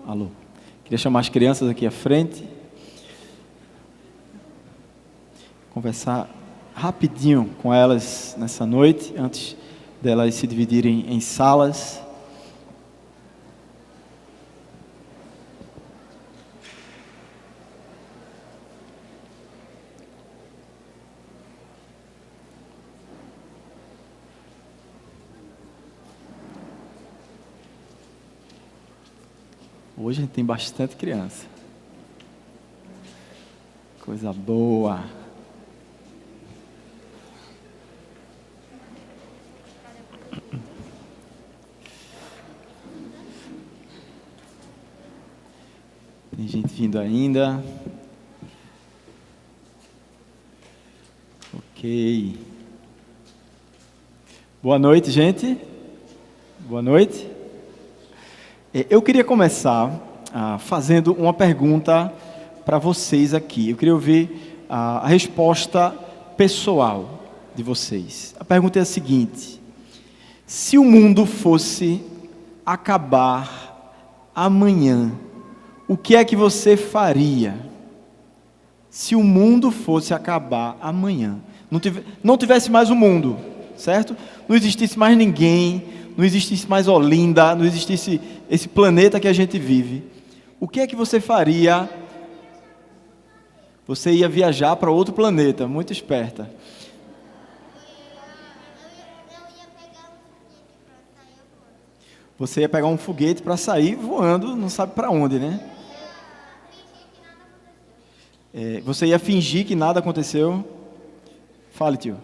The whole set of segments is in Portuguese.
Alô. Queria chamar as crianças aqui à frente. Conversar rapidinho com elas nessa noite, antes delas se dividirem em salas. Hoje a gente tem bastante criança. Coisa boa. Tem gente vindo ainda. Ok. Boa noite, gente. Boa noite. Eu queria começar fazendo uma pergunta para vocês aqui. Eu queria ouvir a resposta pessoal de vocês. A pergunta é a seguinte: se o mundo fosse acabar amanhã, o que é que você faria? Se o mundo fosse acabar amanhã, não tivesse mais o mundo, certo? Não existisse mais ninguém, não existisse mais Olinda, não existisse esse planeta que a gente vive, o que é que você faria? Você ia viajar para outro planeta, muito esperta. Você ia pegar um foguete para sair voando, não sabe para onde, né? Você ia fingir que nada aconteceu. Fale, tio.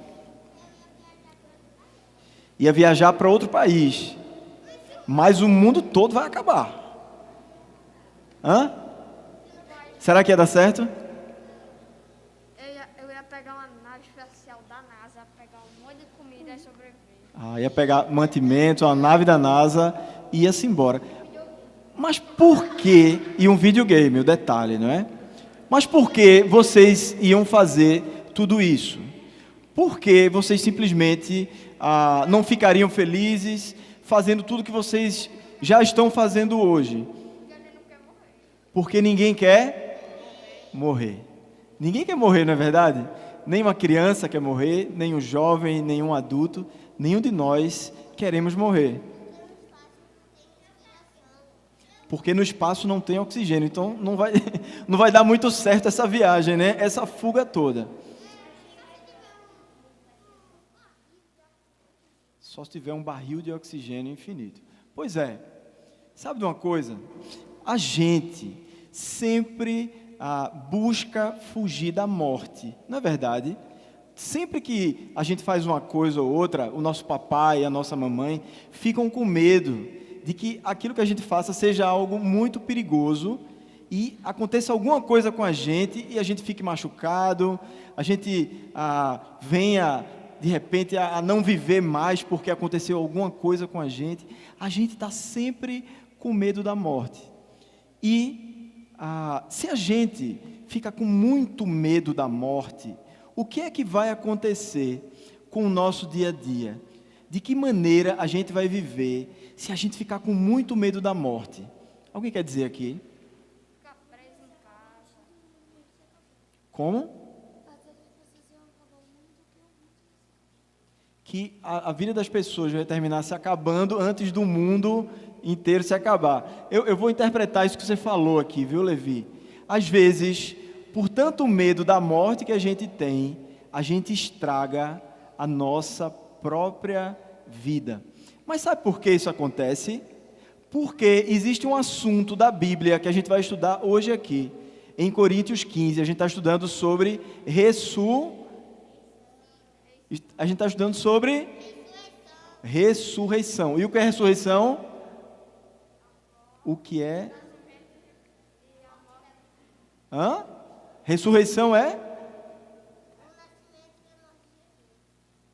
Ia viajar para outro país, mas o mundo todo vai acabar. Hã? Será que ia dar certo? Eu ia pegar uma nave espacial da NASA, pegar um monte de comida e sobreviver. Ia pegar mantimento, a nave da NASA e ia-se embora. Mas por que? E um videogame, o detalhe, não é? Mas por que vocês iam fazer tudo isso? Por que vocês simplesmente não ficariam felizes fazendo tudo que vocês já estão fazendo hoje? Porque ninguém quer morrer. Ninguém quer morrer, não é verdade? Nem uma criança quer morrer, nem um jovem, nem um adulto, nenhum de nós queremos morrer. Porque no espaço não tem oxigênio, então não vai dar muito certo essa viagem, né? Essa fuga toda. Só se tiver um barril de oxigênio infinito. Pois é, sabe de uma coisa? A gente sempre busca fugir da morte, não é verdade? Sempre que a gente faz uma coisa ou outra, o nosso papai e a nossa mamãe ficam com medo de que aquilo que a gente faça seja algo muito perigoso e aconteça alguma coisa com a gente e a gente fique machucado, a gente venha de repente a não viver mais porque aconteceu alguma coisa com a gente está sempre com medo da morte. E se a gente fica com muito medo da morte, o que é que vai acontecer com o nosso dia a dia? De que maneira a gente vai viver se a gente ficar com muito medo da morte? Alguém quer dizer aqui? Ficar preso em casa. Como? Que a vida das pessoas vai terminar se acabando antes do mundo inteiro se acabar. Eu vou interpretar isso que você falou aqui, viu, Levi? Às vezes, por tanto medo da morte que a gente tem, a gente estraga a nossa própria vida. Mas sabe por que isso acontece? Porque existe um assunto da Bíblia que a gente vai estudar hoje aqui. Em Coríntios 15, a gente está estudando sobre A gente está estudando sobre ressurreição. E o que é ressurreição? O que é? Ressurreição é?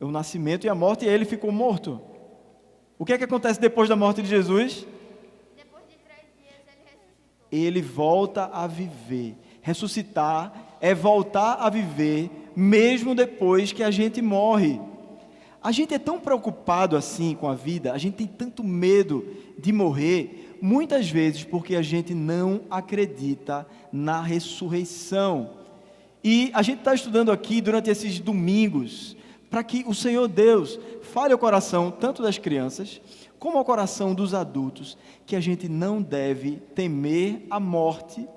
O nascimento e a morte, e ele ficou morto. O que é que acontece depois da morte de Jesus? Depois de 3 dias ele ressuscitou. Ele volta a viver. Ressuscitar é voltar a viver mesmo depois que a gente morre. A gente é tão preocupado assim com a vida, a gente tem tanto medo de morrer, muitas vezes porque a gente não acredita na ressurreição. E a gente está estudando aqui durante esses domingos, para que o Senhor Deus fale ao coração tanto das crianças, como ao coração dos adultos, que a gente não deve temer a morte,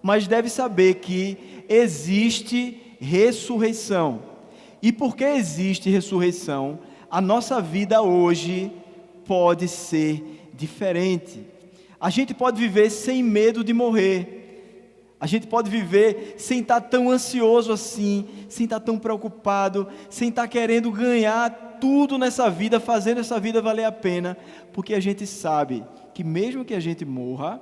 mas deve saber que existe ressurreição. E porque existe ressurreição, a nossa vida hoje pode ser diferente. A gente pode viver sem medo de morrer. A gente pode viver sem estar tão ansioso assim, sem estar tão preocupado, sem estar querendo ganhar tudo nessa vida, fazendo essa vida valer a pena, porque a gente sabe que mesmo que a gente morra,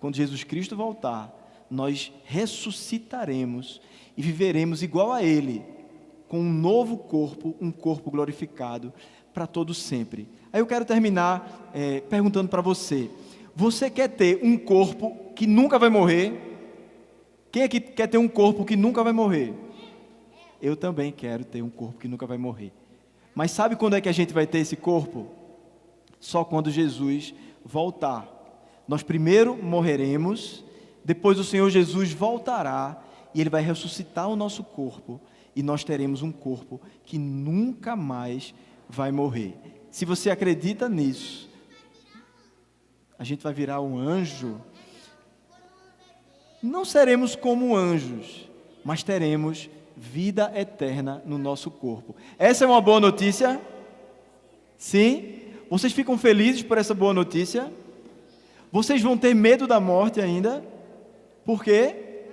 quando Jesus Cristo voltar, nós ressuscitaremos e viveremos igual a Ele, com um novo corpo, um corpo glorificado para todo sempre. Aí eu quero terminar perguntando para você: você quer ter um corpo que nunca vai morrer? Quem aqui quer ter um corpo que nunca vai morrer? Eu também quero ter um corpo que nunca vai morrer. Mas sabe quando é que a gente vai ter esse corpo? Só quando Jesus voltar. Nós primeiro morreremos, depois o Senhor Jesus voltará e Ele vai ressuscitar o nosso corpo e nós teremos um corpo que nunca mais vai morrer. Se você acredita nisso, a gente vai virar um anjo. Não seremos como anjos, mas teremos vida eterna no nosso corpo. Essa é uma boa notícia? Sim? Vocês ficam felizes por essa boa notícia? Vocês vão ter medo da morte ainda? Por quê?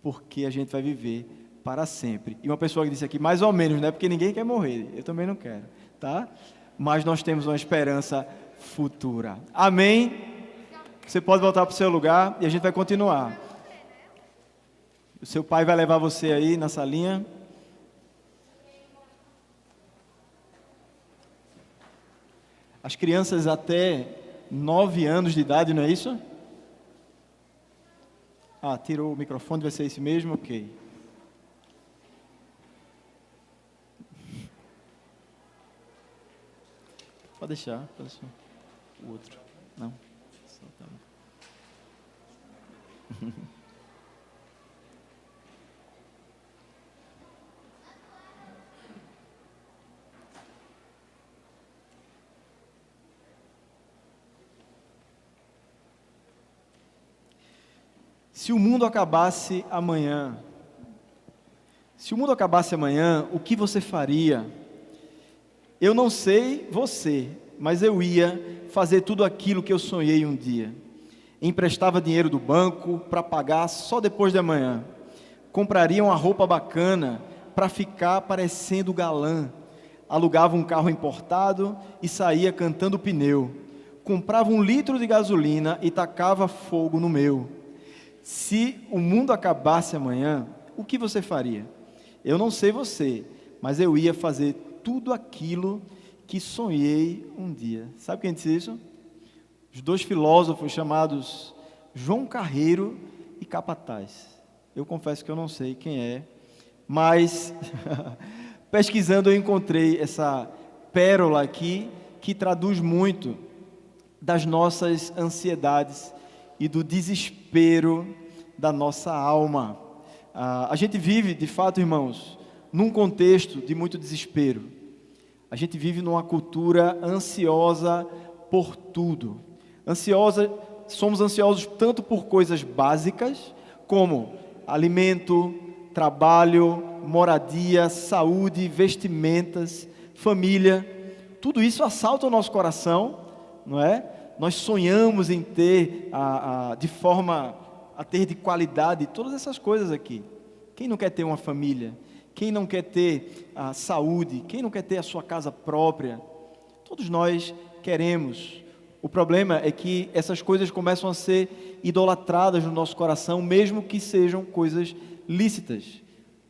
Porque a gente vai viver para sempre. E uma pessoa que disse aqui, mais ou menos, né? Porque ninguém quer morrer. Eu também não quero, tá? Mas nós temos uma esperança futura. Amém? Você pode voltar para o seu lugar e a gente vai continuar. O seu pai vai levar você aí na salinha. As crianças até 9 anos de idade, não é isso? Ah, tirou o microfone, vai ser esse mesmo? Ok. Pode deixar. O outro. Não. Só tá. Se o mundo acabasse amanhã, o que você faria? Eu não sei você, mas eu ia fazer tudo aquilo que eu sonhei um dia. Emprestava dinheiro do banco para pagar só depois de amanhã. Compraria uma roupa bacana para ficar parecendo galã. Alugava um carro importado e saía cantando pneu. Comprava 1 litro de gasolina e tacava fogo no meu. Se o mundo acabasse amanhã, o que você faria? Eu não sei você, mas eu ia fazer tudo aquilo que sonhei um dia. Sabe quem disse isso? Os 2 filósofos chamados João Carreiro e Capataz. Eu confesso que eu não sei quem é, mas pesquisando eu encontrei essa pérola aqui que traduz muito das nossas ansiedades e do desespero da nossa alma. A gente vive, de fato, irmãos, num contexto de muito desespero. A gente vive numa cultura ansiosa por tudo. Somos ansiosos tanto por coisas básicas, como alimento, trabalho, moradia, saúde, vestimentas, família. Tudo isso assalta o nosso coração, não é? Nós sonhamos em ter, a ter de qualidade todas essas coisas aqui. Quem não quer ter uma família? Quem não quer ter a saúde? Quem não quer ter a sua casa própria? Todos nós queremos. O problema é que essas coisas começam a ser idolatradas no nosso coração, mesmo que sejam coisas lícitas.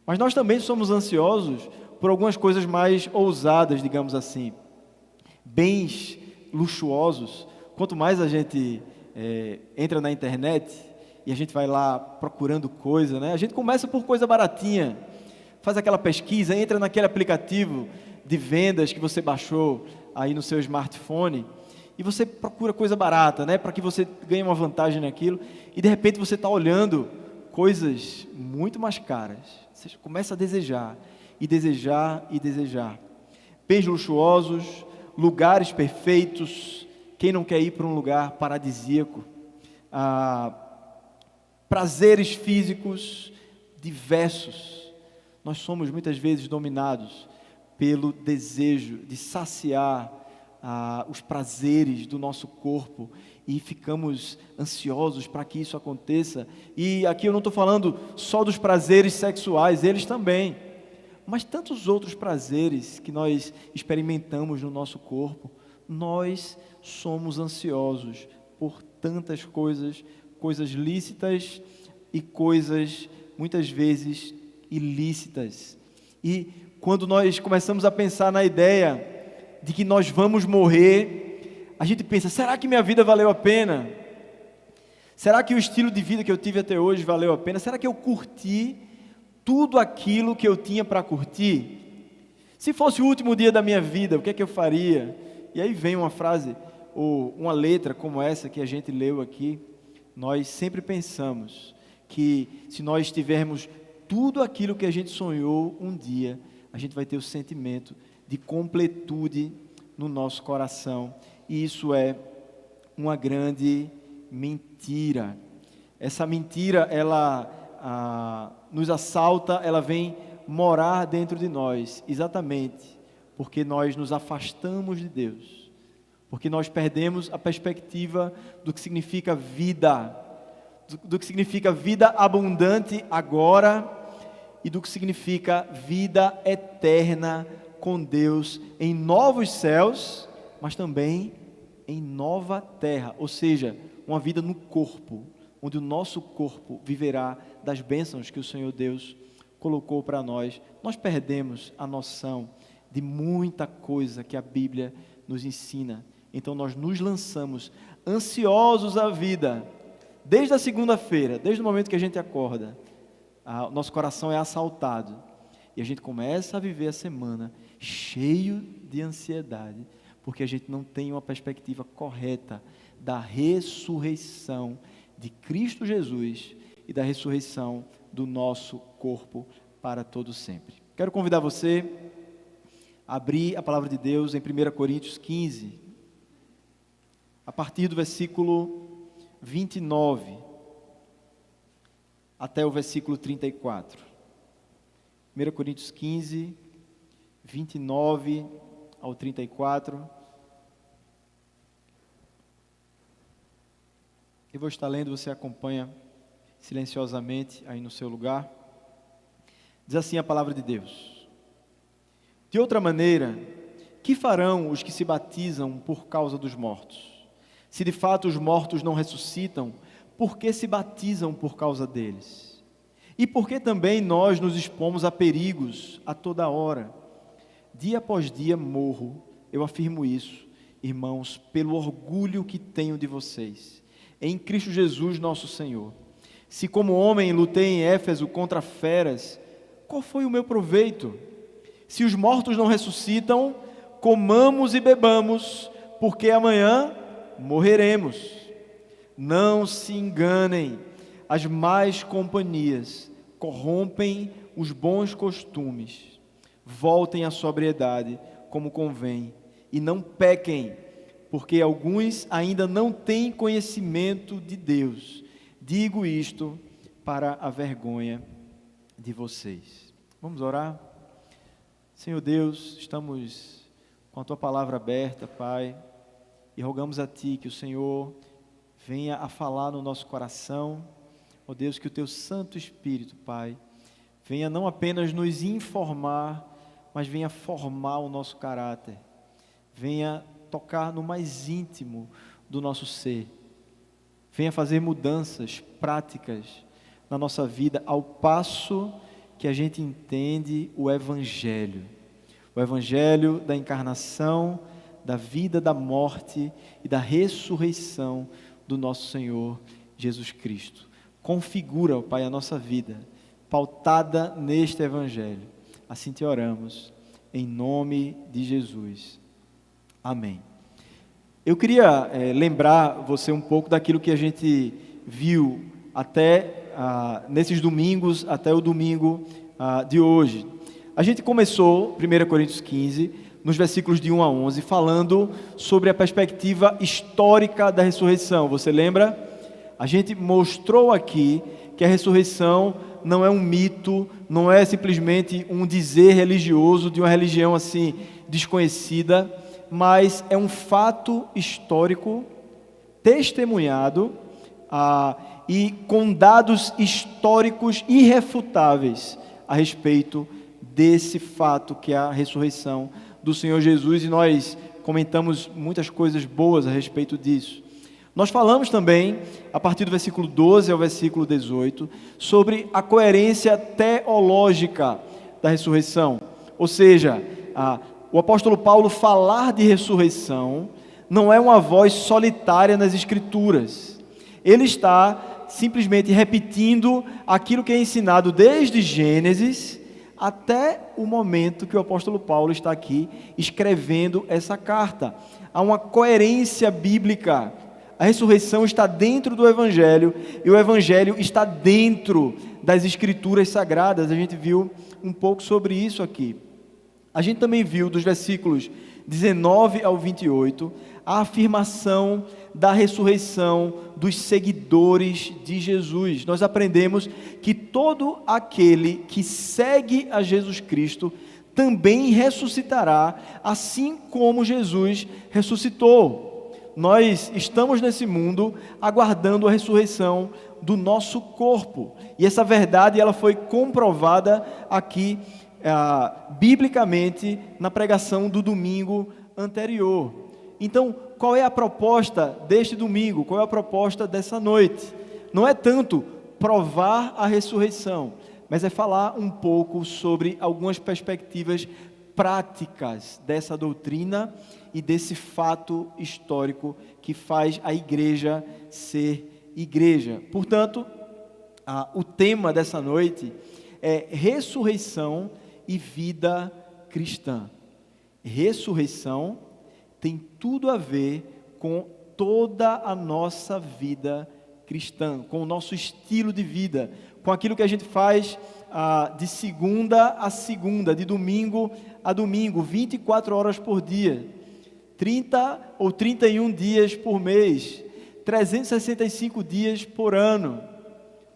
Mas nós também somos ansiosos por algumas coisas mais ousadas, digamos assim. Bens luxuosos. Quanto mais a gente entra na internet e a gente vai lá procurando coisa, né? A gente começa por coisa baratinha, faz aquela pesquisa, entra naquele aplicativo de vendas que você baixou aí no seu smartphone e você procura coisa barata, né, para que você ganhe uma vantagem naquilo, e de repente você está olhando coisas muito mais caras. Você começa a desejar, e desejar, e desejar. Bens luxuosos, lugares perfeitos. Quem não quer ir para um lugar paradisíaco? Prazeres físicos diversos. Nós somos muitas vezes dominados pelo desejo de saciar os prazeres do nosso corpo e ficamos ansiosos para que isso aconteça. E aqui eu não estou falando só dos prazeres sexuais, eles também, mas tantos outros prazeres que nós experimentamos no nosso corpo. Nós somos ansiosos por tantas coisas, coisas lícitas e coisas muitas vezes ilícitas. E quando nós começamos a pensar na ideia de que nós vamos morrer, a gente pensa, será que minha vida valeu a pena? Será que o estilo de vida que eu tive até hoje valeu a pena? Será que eu curti tudo aquilo que eu tinha para curtir? Se fosse o último dia da minha vida, o que é que eu faria? E aí vem uma frase, ou uma letra como essa que a gente leu aqui. Nós sempre pensamos que se nós tivermos tudo aquilo que a gente sonhou um dia, a gente vai ter o sentimento de completude no nosso coração. E isso é uma grande mentira. Essa mentira, ela nos assalta, ela vem morar dentro de nós, exatamente porque nós nos afastamos de Deus, porque nós perdemos a perspectiva do que significa vida, do que significa vida abundante agora e do que significa vida eterna com Deus em novos céus, mas também em nova terra, ou seja, uma vida no corpo, onde o nosso corpo viverá das bênçãos que o Senhor Deus colocou para nós. Nós perdemos a noção de muita coisa que a Bíblia nos ensina, então nós nos lançamos ansiosos à vida, desde a segunda-feira, desde o momento que a gente acorda, nosso coração é assaltado, e a gente começa a viver a semana cheio de ansiedade, porque a gente não tem uma perspectiva correta da ressurreição de Cristo Jesus e da ressurreição do nosso corpo para todo sempre. Quero convidar você a abrir a palavra de Deus em 1 Coríntios 15, a partir do versículo 29 até o versículo 34. 1 Coríntios 15, 29 ao 34. Eu vou estar lendo, você acompanha silenciosamente aí no seu lugar. Diz assim a palavra de Deus: de outra maneira, que farão os que se batizam por causa dos mortos? Se de fato os mortos não ressuscitam, por que se batizam por causa deles? E por que também nós nos expomos a perigos a toda hora? Dia após dia morro, eu afirmo isso, irmãos, pelo orgulho que tenho de vocês, em Cristo Jesus nosso Senhor. Se como homem lutei em Éfeso contra feras, qual foi o meu proveito? Se os mortos não ressuscitam, comamos e bebamos, porque amanhã morreremos. Não se enganem, as más companhias corrompem os bons costumes. Voltem à sobriedade, como convém, e não pequem, porque alguns ainda não têm conhecimento de Deus. Digo isto para a vergonha de vocês. Vamos orar? Senhor Deus, estamos com a Tua palavra aberta, Pai, e rogamos a Ti que o Senhor venha a falar no nosso coração. Ó Deus, que o Teu Santo Espírito, Pai, venha não apenas nos informar, mas venha formar o nosso caráter, venha tocar no mais íntimo do nosso ser, venha fazer mudanças práticas na nossa vida, ao passo que a gente entende o Evangelho da encarnação, da vida, da morte e da ressurreição do nosso Senhor Jesus Cristo. Configura, ó Pai, a nossa vida, pautada neste Evangelho. Assim te oramos, em nome de Jesus. Amém. Eu queria lembrar você um pouco daquilo que a gente viu até nesses domingos, até o domingo de hoje. A gente começou 1 Coríntios 15, nos versículos de 1 a 11, falando sobre a perspectiva histórica da ressurreição. Você lembra? A gente mostrou aqui que a ressurreição não é um mito, não é simplesmente um dizer religioso de uma religião assim desconhecida, mas é um fato histórico, testemunhado e com dados históricos irrefutáveis a respeito desse fato que é a ressurreição do Senhor Jesus, e nós comentamos muitas coisas boas a respeito disso. Nós falamos também, a partir do versículo 12 ao versículo 18, sobre a coerência teológica da ressurreição. Ou seja, o apóstolo Paulo falar de ressurreição não é uma voz solitária nas Escrituras. Ele está simplesmente repetindo aquilo que é ensinado desde Gênesis até o momento que o apóstolo Paulo está aqui escrevendo essa carta. Há uma coerência bíblica. A ressurreição está dentro do Evangelho e o Evangelho está dentro das Escrituras Sagradas. A gente viu um pouco sobre isso aqui. A gente também viu dos versículos 19 ao 28 a afirmação da ressurreição dos seguidores de Jesus. Nós aprendemos que todo aquele que segue a Jesus Cristo também ressuscitará, assim como Jesus ressuscitou. Nós estamos nesse mundo aguardando a ressurreição do nosso corpo. E essa verdade ela foi comprovada aqui biblicamente na pregação do domingo anterior. Então, qual é a proposta deste domingo? Qual é a proposta dessa noite? Não é tanto provar a ressurreição, mas é falar um pouco sobre algumas perspectivas práticas dessa doutrina e desse fato histórico que faz a igreja ser igreja. Portanto, o tema dessa noite é ressurreição e vida cristã. Ressurreição tem tudo a ver com toda a nossa vida cristã, com o nosso estilo de vida, com aquilo que a gente faz de segunda a segunda, de domingo a domingo, 24 horas por dia, 30 ou 31 dias por mês, 365 dias por ano.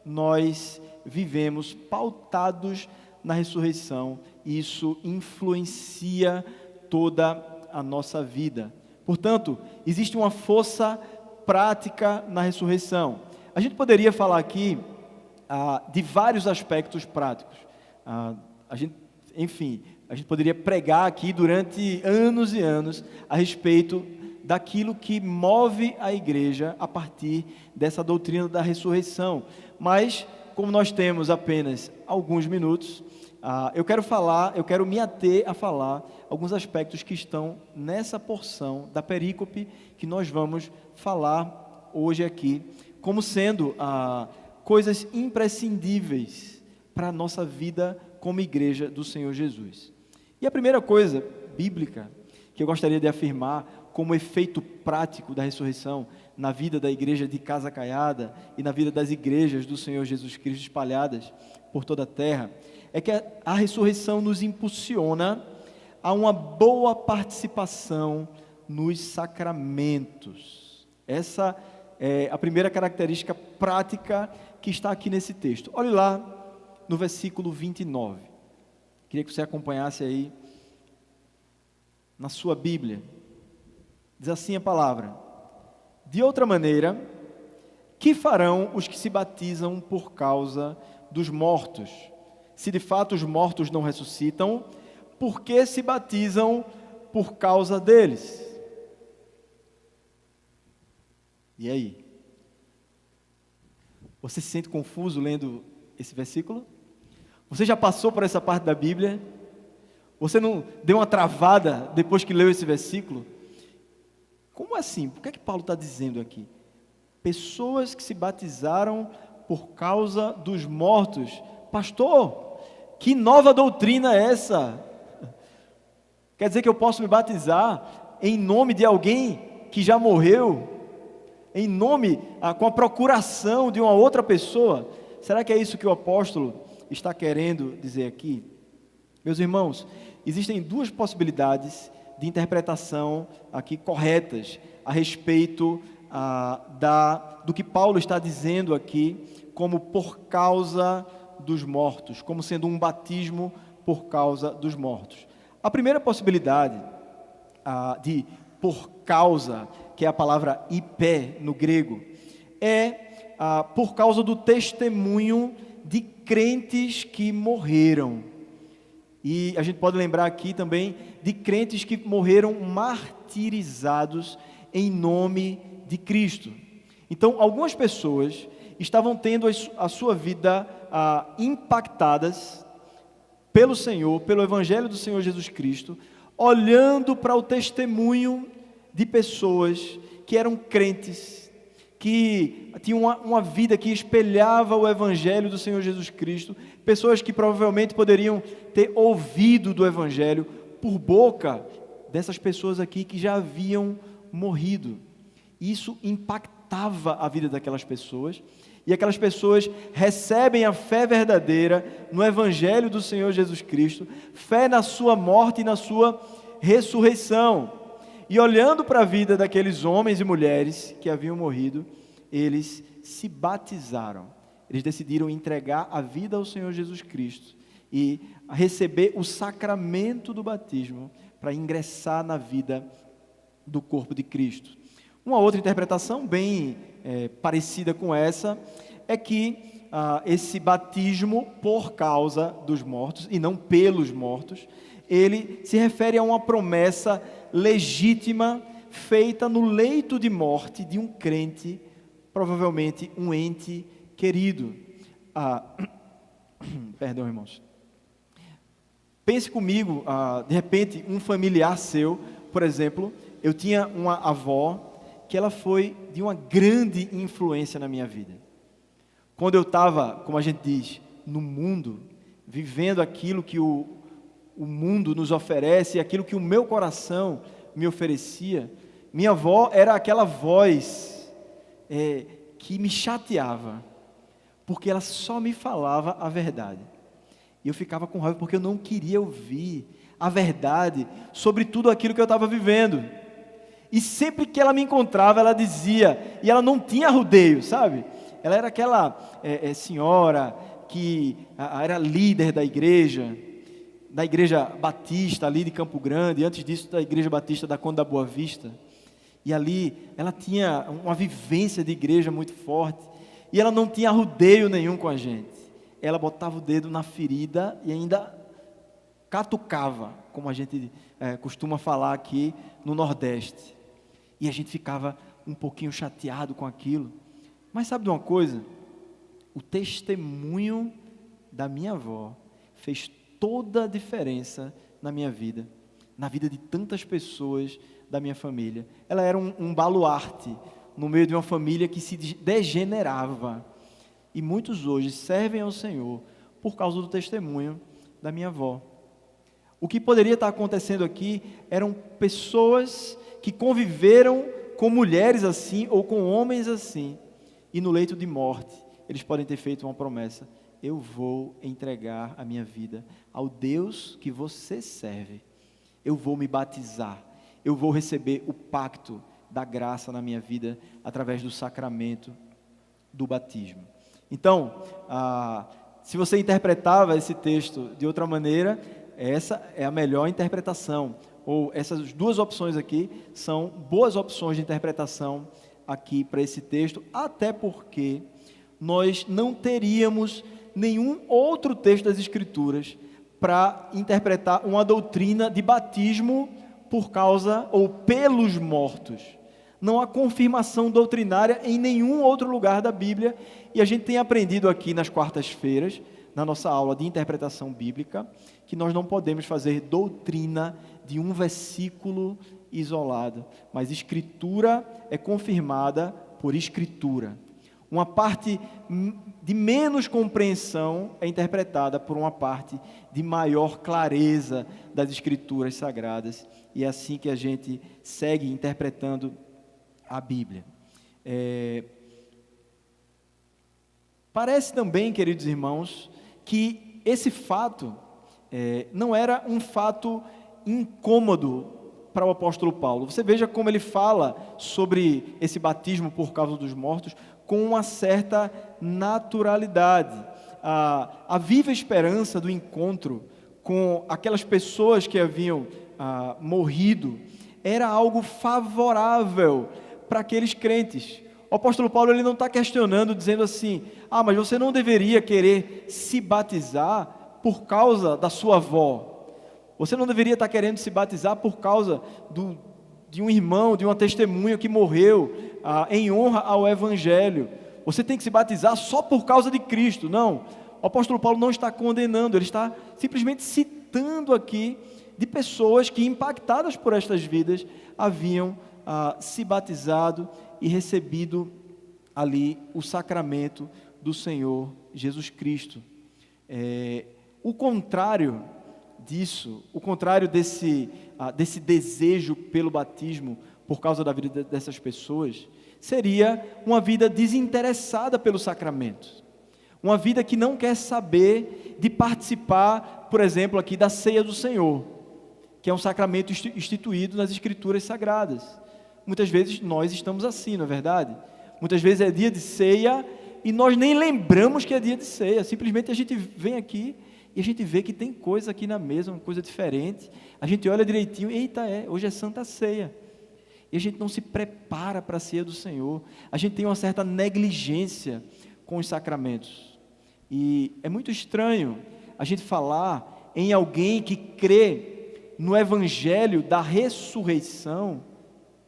Nós vivemos pautados na ressurreição, e isso influencia toda a nossa vida. Portanto, existe uma força prática na ressurreição. A gente poderia falar aqui de vários aspectos práticos. A gente poderia pregar aqui durante anos e anos a respeito daquilo que move a igreja a partir dessa doutrina da ressurreição. Mas, como nós temos apenas alguns minutos, eu quero me ater a falar alguns aspectos que estão nessa porção da perícope que nós vamos falar hoje aqui, como sendo coisas imprescindíveis para a nossa vida como igreja do Senhor Jesus. E a primeira coisa bíblica que eu gostaria de afirmar como efeito prático da ressurreição na vida da igreja de Casa Caiada e na vida das igrejas do Senhor Jesus Cristo espalhadas por toda a terra, é que a ressurreição nos impulsiona a uma boa participação nos sacramentos. Essa é a primeira característica prática que está aqui nesse texto. Olhe lá no versículo 29. Queria que você acompanhasse aí na sua Bíblia. Diz assim a palavra: de outra maneira, que farão os que se batizam por causa dos mortos? Se de fato os mortos não ressuscitam, por que se batizam por causa deles? E aí? Você se sente confuso lendo esse versículo? Você já passou por essa parte da Bíblia? Você não deu uma travada depois que leu esse versículo? Como assim? Por que é que Paulo está dizendo aqui? Pessoas que se batizaram por causa dos mortos. Pastor, que nova doutrina é essa? Quer dizer que eu posso me batizar em nome de alguém que já morreu, em nome, com a procuração de uma outra pessoa? Será que é isso que o apóstolo está querendo dizer aqui? Meus irmãos, existem duas possibilidades de interpretação aqui corretas a respeito do que Paulo está dizendo aqui, como por causa dos mortos, como sendo um batismo por causa dos mortos. A primeira possibilidade de por causa, que é a palavra ipé no grego, é por causa do testemunho de crentes que morreram. E a gente pode lembrar aqui também de crentes que morreram martirizados em nome de Cristo. Então, algumas pessoas estavam tendo a sua vida impactadas pelo Senhor, pelo Evangelho do Senhor Jesus Cristo, olhando para o testemunho de pessoas que eram crentes, que tinham uma vida que espelhava o Evangelho do Senhor Jesus Cristo, pessoas que provavelmente poderiam ter ouvido do Evangelho por boca dessas pessoas aqui que já haviam morrido. Isso impactava a vida daquelas pessoas, e aquelas pessoas recebem a fé verdadeira no Evangelho do Senhor Jesus Cristo, fé na sua morte e na sua ressurreição. E olhando para a vida daqueles homens e mulheres que haviam morrido, eles se batizaram. Eles decidiram entregar a vida ao Senhor Jesus Cristo e receber o sacramento do batismo para ingressar na vida do corpo de Cristo. Uma outra interpretação bem parecida com essa é que esse batismo por causa dos mortos e não pelos mortos, ele se refere a uma promessa legítima feita no leito de morte de um crente, provavelmente um ente querido. Perdão, irmãos. Pense comigo, de repente, um familiar seu, por exemplo, eu tinha uma avó que ela foi de uma grande influência na minha vida. Quando eu estava, como a gente diz, no mundo, vivendo aquilo que o mundo nos oferece, aquilo que o meu coração me oferecia, minha avó era aquela voz que me chateava, porque ela só me falava a verdade. E eu ficava com raiva porque eu não queria ouvir a verdade sobre tudo aquilo que eu estava vivendo. E sempre que ela me encontrava, ela dizia, e ela não tinha rodeio, sabe? Ela era aquela senhora que era líder da igreja batista ali de Campo Grande, antes disso da igreja batista da Conde da Boa Vista. E ali ela tinha uma vivência de igreja muito forte, e ela não tinha rodeio nenhum com a gente. Ela botava o dedo na ferida e ainda catucava, como a gente costuma falar aqui no Nordeste. E a gente ficava um pouquinho chateado com aquilo. Mas sabe de uma coisa? O testemunho da minha avó fez toda a diferença na minha vida, na vida de tantas pessoas da minha família. Ela era um baluarte no meio de uma família que se degenerava. E muitos hoje servem ao Senhor por causa do testemunho da minha avó. O que poderia estar acontecendo aqui eram pessoas que conviveram com mulheres assim ou com homens assim, e no leito de morte eles podem ter feito uma promessa: eu vou entregar a minha vida ao Deus que você serve, eu vou me batizar, eu vou receber o pacto da graça na minha vida através do sacramento do batismo. Então, se você interpretava esse texto de outra maneira, essa é a melhor interpretação, ou essas duas opções aqui são boas opções de interpretação aqui para esse texto, até porque nós não teríamos nenhum outro texto das Escrituras para interpretar uma doutrina de batismo por causa ou pelos mortos. Não há confirmação doutrinária em nenhum outro lugar da Bíblia, e a gente tem aprendido aqui nas quartas-feiras, na nossa aula de interpretação bíblica, que nós não podemos fazer doutrina de um versículo isolado, mas Escritura é confirmada por Escritura. Uma parte de menos compreensão é interpretada por uma parte de maior clareza das Escrituras Sagradas, e é assim que a gente segue interpretando a Bíblia. Parece também, queridos irmãos, que esse fato não era um fato incômodo para o apóstolo Paulo. Você veja como ele fala sobre esse batismo por causa dos mortos com uma certa naturalidade. A viva esperança do encontro com aquelas pessoas que haviam morrido era algo favorável para aqueles crentes. O apóstolo Paulo ele não está questionando, dizendo assim, mas você não deveria querer se batizar por causa da sua avó. Você não deveria estar querendo se batizar por causa de um irmão, de uma testemunha que morreu em honra ao Evangelho. Você tem que se batizar só por causa de Cristo. Não, o apóstolo Paulo não está condenando, ele está simplesmente citando aqui de pessoas que, impactadas por estas vidas, haviam se batizado e recebido ali o sacramento do Senhor Jesus Cristo. O contrário disso, o contrário desse desejo pelo batismo por causa da vida dessas pessoas, seria uma vida desinteressada pelo sacramento, uma vida que não quer saber de participar, por exemplo, aqui da ceia do Senhor, que é um sacramento instituído nas Escrituras Sagradas. Muitas vezes nós estamos assim, não é verdade? Muitas vezes é dia de ceia e nós nem lembramos que é dia de ceia, simplesmente a gente vem aqui e a gente vê que tem coisa aqui na mesa, uma coisa diferente, a gente olha direitinho, eita, hoje é Santa Ceia, e a gente não se prepara para a ceia do Senhor, a gente tem uma certa negligência com os sacramentos, e é muito estranho a gente falar em alguém que crê no Evangelho da ressurreição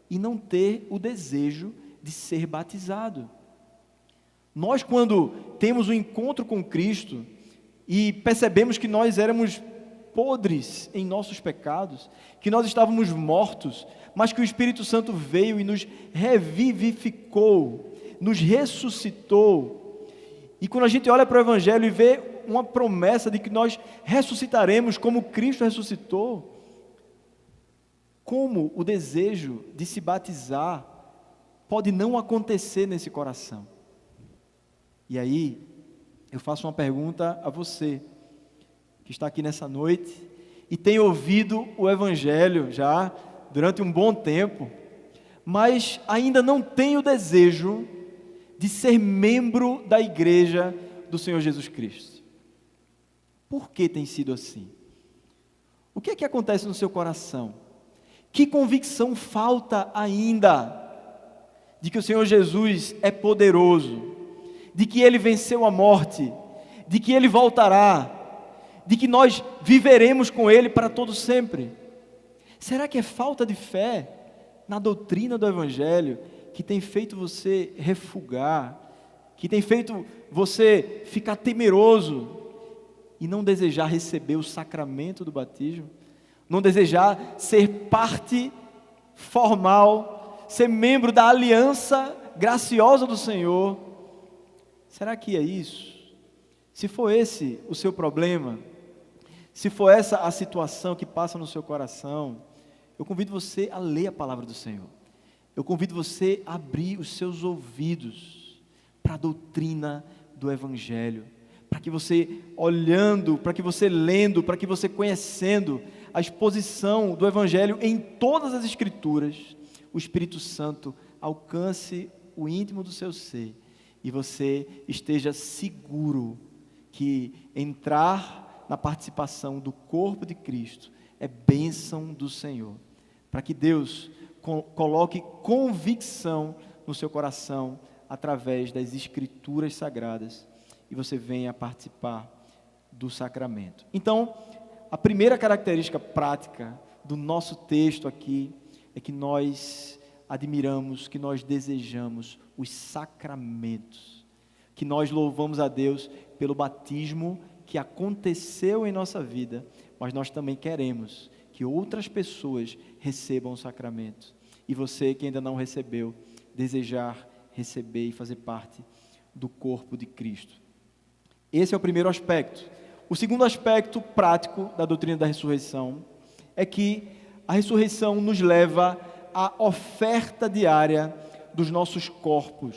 e não ter o desejo de ser batizado. Nós, quando temos um encontro com Cristo, e percebemos que nós éramos podres em nossos pecados, que nós estávamos mortos, mas que o Espírito Santo veio e nos revivificou, nos ressuscitou. E quando a gente olha para o Evangelho e vê uma promessa de que nós ressuscitaremos como Cristo ressuscitou, como o desejo de se batizar pode não acontecer nesse coração? E aí, eu faço uma pergunta a você, que está aqui nessa noite, e tem ouvido o Evangelho já durante um bom tempo, mas ainda não tem o desejo de ser membro da igreja do Senhor Jesus Cristo. Por que tem sido assim? O que é que acontece no seu coração? Que convicção falta ainda de que o Senhor Jesus é poderoso, de que Ele venceu a morte, de que Ele voltará, de que nós viveremos com Ele para todo sempre? Será que é falta de fé na doutrina do Evangelho que tem feito você refugar, que tem feito você ficar temeroso e não desejar receber o sacramento do batismo, não desejar ser parte formal, ser membro da aliança graciosa do Senhor? Será que é isso? Se for esse o seu problema, se for essa a situação que passa no seu coração, eu convido você a ler a palavra do Senhor. Eu convido você a abrir os seus ouvidos para a doutrina do Evangelho, para que você olhando, para que você lendo, para que você conhecendo a exposição do Evangelho em todas as Escrituras, o Espírito Santo alcance o íntimo do seu ser e você esteja seguro que entrar na participação do corpo de Cristo é bênção do Senhor, para que Deus coloque convicção no seu coração através das Escrituras Sagradas e você venha participar do sacramento. Então, a primeira característica prática do nosso texto aqui é que nós admiramos, que nós desejamos os sacramentos, que nós louvamos a Deus pelo batismo que aconteceu em nossa vida, mas nós também queremos que outras pessoas recebam o sacramento. E você que ainda não recebeu, desejar receber e fazer parte do corpo de Cristo. Esse é o primeiro aspecto. O segundo aspecto prático da doutrina da ressurreição é que a ressurreição nos leva à oferta diária dos nossos corpos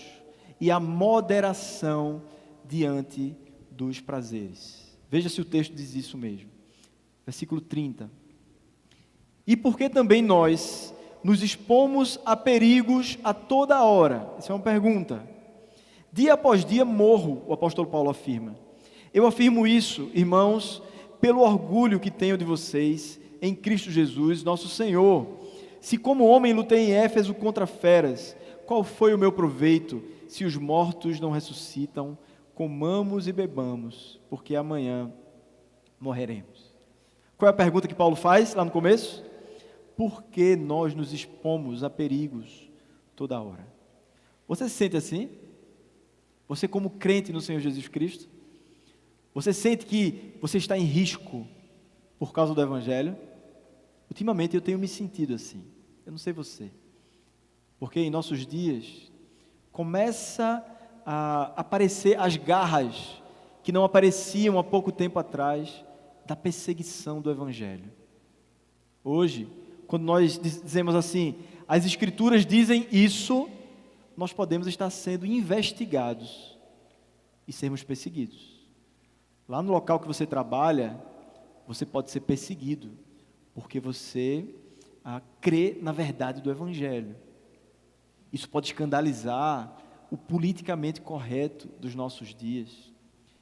e a moderação diante dos prazeres. Veja se o texto diz isso mesmo. Versículo 30. E porque também nós nos expomos a perigos a toda hora. Essa é uma pergunta. Dia após dia morro, o apóstolo Paulo afirma. Eu afirmo isso, irmãos, pelo orgulho que tenho de vocês em Cristo Jesus, nosso Senhor. Se como homem lutei em Éfeso contra feras, qual foi o meu proveito se os mortos não ressuscitam? Comamos e bebamos, porque amanhã morreremos. Qual é a pergunta que Paulo faz lá no começo? Por que nós nos expomos a perigos toda hora? Você se sente assim? Você como crente no Senhor Jesus Cristo? Você sente que você está em risco por causa do Evangelho? Ultimamente eu tenho me sentido assim. Eu não sei você. Porque em nossos dias começa a aparecer as garras que não apareciam há pouco tempo atrás da perseguição do Evangelho. Hoje, quando nós dizemos assim, as Escrituras dizem isso, nós podemos estar sendo investigados e sermos perseguidos. Lá no local que você trabalha, você pode ser perseguido, porque você crê na verdade do Evangelho. Isso pode escandalizar o politicamente correto dos nossos dias.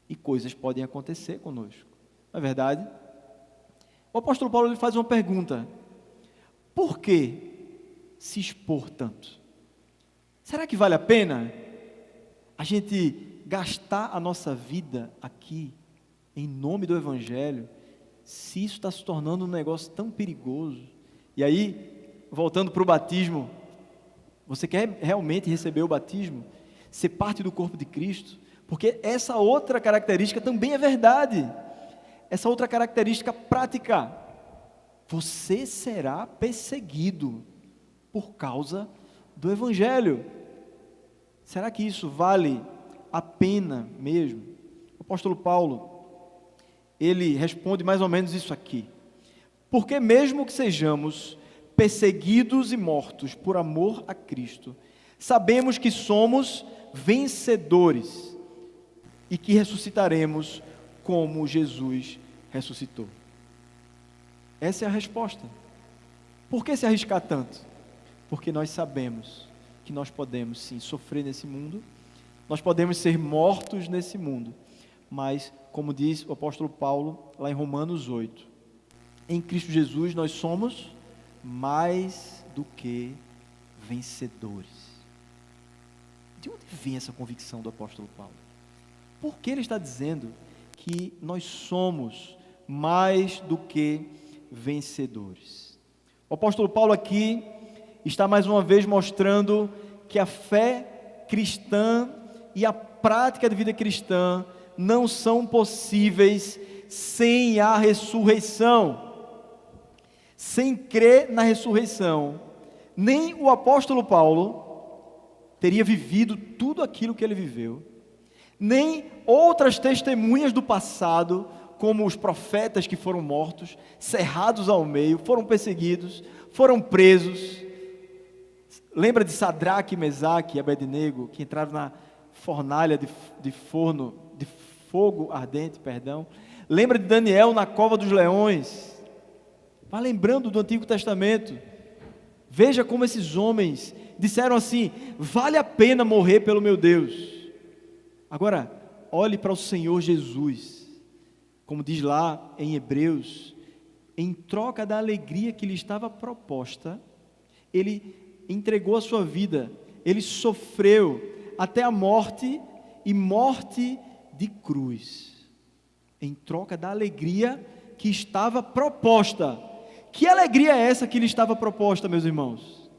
E coisas podem acontecer conosco. Não é verdade? O apóstolo Paulo ele faz uma pergunta. Por que se expor tanto? Será que vale a pena a gente gastar a nossa vida aqui em nome do Evangelho, se isso está se tornando um negócio tão perigoso? E aí, voltando para o batismo, você quer realmente receber o batismo? Ser parte do corpo de Cristo? Porque essa outra característica também é verdade. Essa outra característica prática. Você será perseguido por causa do Evangelho. Será que isso vale a pena mesmo? O apóstolo Paulo, ele responde mais ou menos isso aqui. Porque mesmo que sejamos perseguidos e mortos por amor a Cristo, sabemos que somos vencedores e que ressuscitaremos como Jesus ressuscitou. Essa é a resposta. Por que se arriscar tanto? Porque nós sabemos que nós podemos sim sofrer nesse mundo, nós podemos ser mortos nesse mundo, mas como diz o apóstolo Paulo lá em Romanos 8, em Cristo Jesus nós somos mais do que vencedores. De onde vem essa convicção do apóstolo Paulo? Por que ele está dizendo que nós somos mais do que vencedores? O apóstolo Paulo aqui está mais uma vez mostrando que a fé cristã e a prática de vida cristã não são possíveis sem a ressurreição. Sem crer na ressurreição, nem o apóstolo Paulo teria vivido tudo aquilo que ele viveu, nem outras testemunhas do passado, como os profetas que foram mortos, cerrados ao meio, foram perseguidos, foram presos. Lembra de Sadraque, Mesaque e Abednego, que entraram na fornalha de fogo ardente, perdão. Lembra de Daniel na cova dos leões. Vá lembrando do Antigo Testamento. Veja como esses homens disseram assim: vale a pena morrer pelo meu Deus. Agora, olhe para o Senhor Jesus, como diz lá em Hebreus, em troca da alegria que lhe estava proposta, ele entregou a sua vida, ele sofreu até a morte e morte de cruz, em troca da alegria que estava proposta. Que alegria é essa que lhe estava proposta, meus irmãos?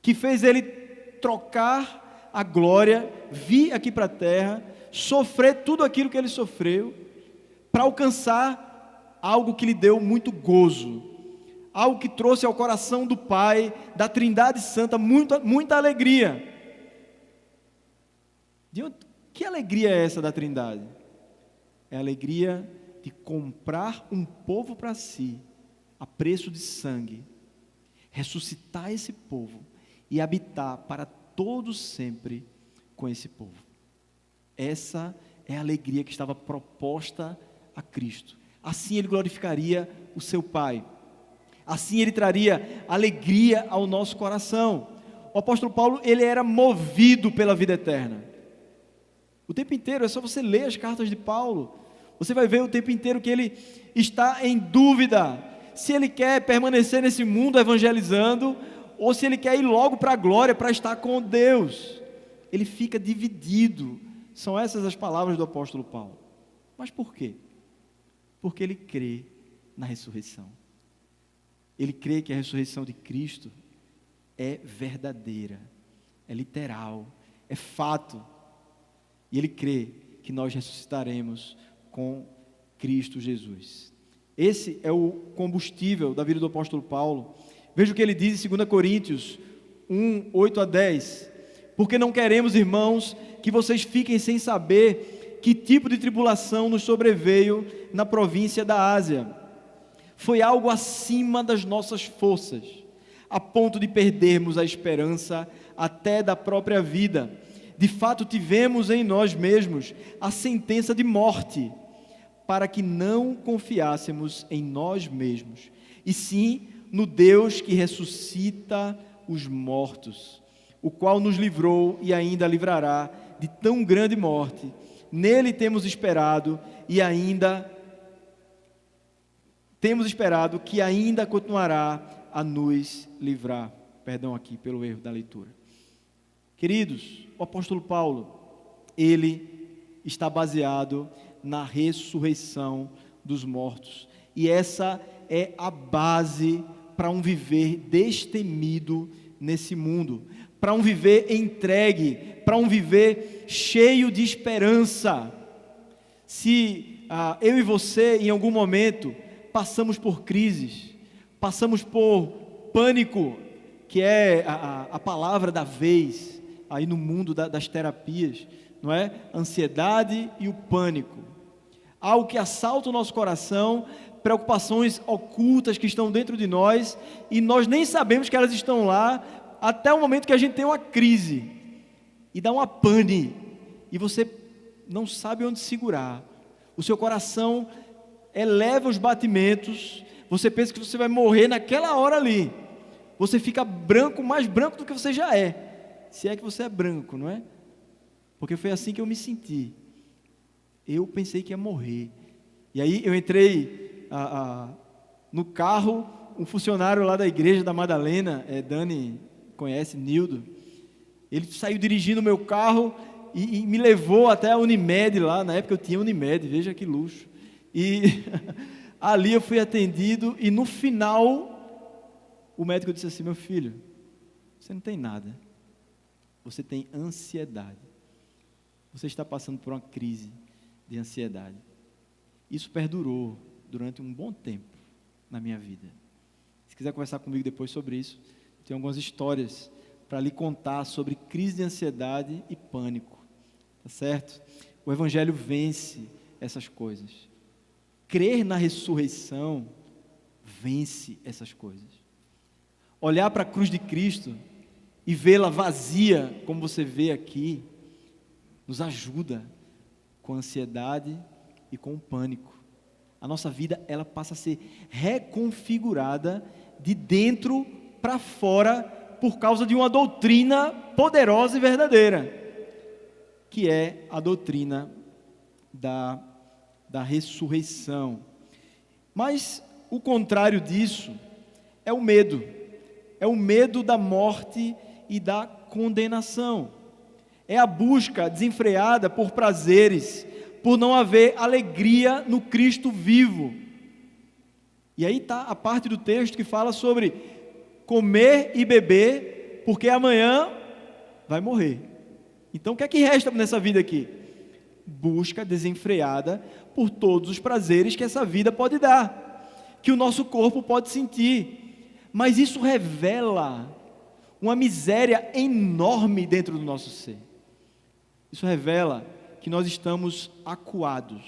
Que fez ele trocar a glória, vir aqui para a terra, sofrer tudo aquilo que ele sofreu, para alcançar algo que lhe deu muito gozo, algo que trouxe ao coração do Pai, da Trindade Santa, muita alegria. Que alegria é essa da Trindade? É a alegria de comprar um povo para si, a preço de sangue, ressuscitar esse povo e habitar para todo sempre com esse povo. Essa é a alegria que estava proposta a Cristo. Assim ele glorificaria o seu Pai. Assim ele traria alegria ao nosso coração. O apóstolo Paulo, ele era movido pela vida eterna. O tempo inteiro, é só você ler as cartas de Paulo. Você vai ver o tempo inteiro que ele está em dúvida se ele quer permanecer nesse mundo evangelizando ou se ele quer ir logo para a glória, para estar com Deus. Ele fica dividido. São essas as palavras do apóstolo Paulo. Mas por quê? Porque ele crê na ressurreição. Ele crê que a ressurreição de Cristo é verdadeira, é literal, é fato. E ele crê que nós ressuscitaremos com Cristo Jesus. Esse é o combustível da vida do apóstolo Paulo. Veja o que ele diz em 2 Coríntios 1, 8 a 10. Porque não queremos, irmãos, que vocês fiquem sem saber que tipo de tribulação nos sobreveio na província da Ásia. Foi algo acima das nossas forças, a ponto de perdermos a esperança até da própria vida. De fato, tivemos em nós mesmos a sentença de morte, para que não confiássemos em nós mesmos, e sim no Deus que ressuscita os mortos, o qual nos livrou e ainda livrará de tão grande morte. Nele temos esperado e ainda temos esperado que ainda continuará a nos livrar. Perdão aqui pelo erro da leitura. Queridos, o apóstolo Paulo, ele está baseado na ressurreição dos mortos. E essa é a base para um viver destemido nesse mundo, para um viver entregue, para um viver cheio de esperança. Se eu e você, em algum momento, passamos por crises, passamos por pânico, que é a palavra da vez, aí no mundo das terapias, não é? Ansiedade e o pânico. Algo que assalta o nosso coração, preocupações ocultas que estão dentro de nós, e nós nem sabemos que elas estão lá, até o momento que a gente tem uma crise, e dá uma pane, e você não sabe onde segurar. O seu coração eleva os batimentos, você pensa que você vai morrer naquela hora ali. Você fica branco, mais branco do que você já é, se é que você é branco, não é? Porque foi assim que eu me senti. Eu pensei que ia morrer. E aí eu entrei no carro, um funcionário lá da igreja da Madalena, Dani conhece, Nildo, ele saiu dirigindo o meu carro e me levou até a Unimed lá. Na época eu tinha Unimed, veja que luxo. E ali eu fui atendido e no final o médico disse assim: meu filho, você não tem nada, você tem ansiedade, você está passando por uma crise de ansiedade. Isso perdurou durante um bom tempo na minha vida. Se quiser conversar comigo depois sobre isso, tem algumas histórias para lhe contar sobre crise de ansiedade e pânico, tá certo? O Evangelho vence essas coisas. Crer na ressurreição vence essas coisas. Olhar para a cruz de Cristo e vê-la vazia, como você vê aqui, nos ajuda com a ansiedade e com o pânico. A nossa vida, ela passa a ser reconfigurada de dentro para fora por causa de uma doutrina poderosa e verdadeira, que é a doutrina da ressurreição. Mas o contrário disso é o medo da morte e da condenação. É a busca desenfreada por prazeres, por não haver alegria no Cristo vivo. E aí está a parte do texto que fala sobre comer e beber, porque amanhã vai morrer. Então o que é que resta nessa vida aqui? Busca desenfreada por todos os prazeres que essa vida pode dar, que o nosso corpo pode sentir. Mas isso revela uma miséria enorme dentro do nosso ser. Isso revela que nós estamos acuados,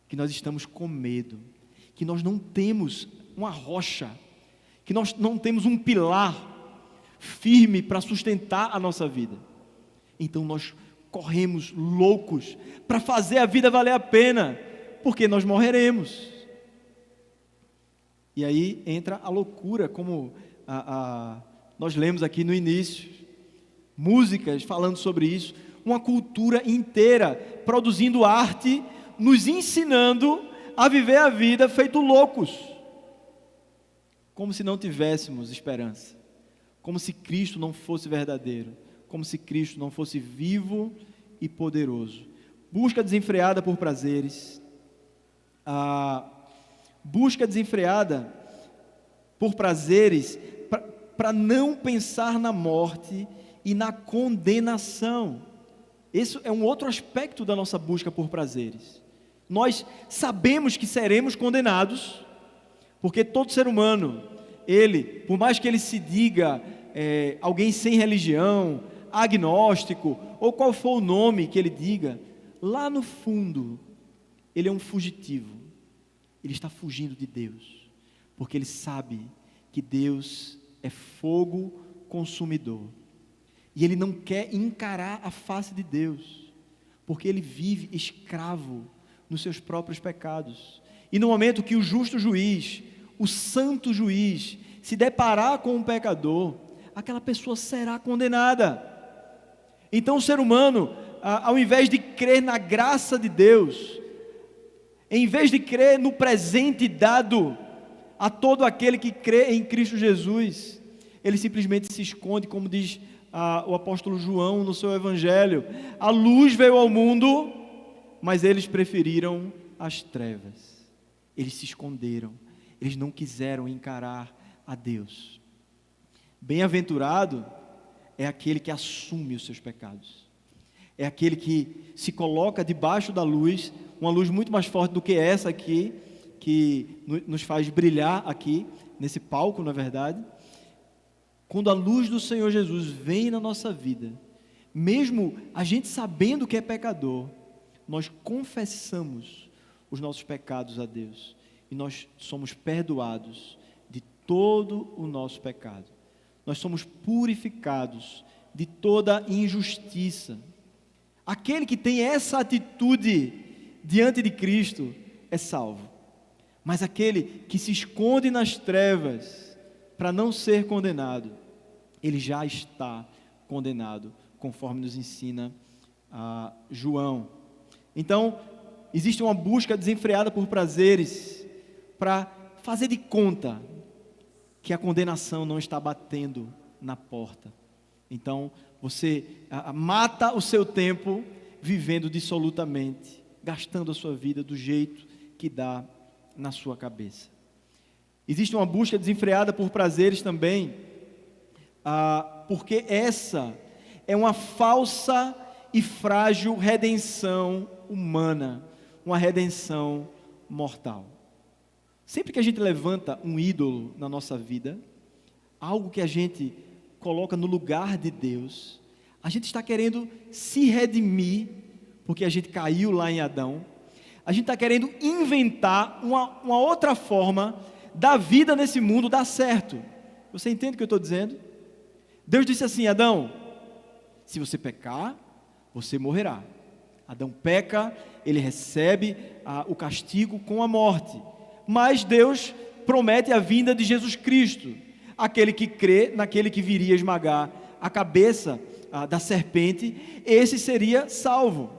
que nós estamos com medo, que nós não temos uma rocha, que nós não temos um pilar firme para sustentar a nossa vida. Então nós corremos loucos para fazer a vida valer a pena, porque nós morreremos. E aí entra a loucura, como nós lemos aqui no início, músicas falando sobre isso, uma cultura inteira produzindo arte, nos ensinando a viver a vida feito loucos, como se não tivéssemos esperança, como se Cristo não fosse verdadeiro, como se Cristo não fosse vivo e poderoso. Busca desenfreada por prazeres, busca desenfreada por prazeres, para não pensar na morte e na condenação. Esse é um outro aspecto da nossa busca por prazeres. Nós sabemos que seremos condenados, porque todo ser humano, por mais que ele se diga alguém sem religião, agnóstico, ou qual for o nome que ele diga, lá no fundo, ele é um fugitivo. Ele está fugindo de Deus, porque ele sabe que Deus é fogo consumidor. E ele não quer encarar a face de Deus, porque ele vive escravo nos seus próprios pecados. E no momento que o justo juiz, o santo juiz, se deparar com um pecador, aquela pessoa será condenada. Então o ser humano, ao invés de crer na graça de Deus, em vez de crer no presente dado a todo aquele que crê em Cristo Jesus, ele simplesmente se esconde, como diz o apóstolo João no seu evangelho: a luz veio ao mundo, mas eles preferiram as trevas. Eles se esconderam, eles não quiseram encarar a Deus. Bem-aventurado é aquele que assume os seus pecados, é aquele que se coloca debaixo da luz, uma luz muito mais forte do que essa aqui, que nos faz brilhar aqui, nesse palco, na verdade. Quando a luz do Senhor Jesus vem na nossa vida, mesmo a gente sabendo que é pecador, nós confessamos os nossos pecados a Deus, e nós somos perdoados de todo o nosso pecado. Nós somos purificados de toda injustiça. Aquele que tem essa atitude diante de Cristo é salvo. Mas aquele que se esconde nas trevas para não ser condenado, ele já está condenado, conforme nos ensina João. Então, existe uma busca desenfreada por prazeres, para fazer de conta que a condenação não está batendo na porta. Então, você mata o seu tempo vivendo dissolutamente, gastando a sua vida do jeito que dá na sua cabeça. Existe uma busca desenfreada por prazeres também, porque essa é uma falsa e frágil redenção humana, uma redenção mortal. Sempre que a gente levanta um ídolo na nossa vida, algo que a gente coloca no lugar de Deus, a gente está querendo se redimir, porque a gente caiu lá em Adão. A gente está querendo inventar uma outra forma da vida nesse mundo dar certo. Você entende o que eu estou dizendo? Deus disse assim: Adão, se você pecar, você morrerá. Adão peca, ele recebe o castigo com a morte. Mas Deus promete a vinda de Jesus Cristo, aquele que crê naquele que viria esmagar a cabeça da serpente, esse seria salvo.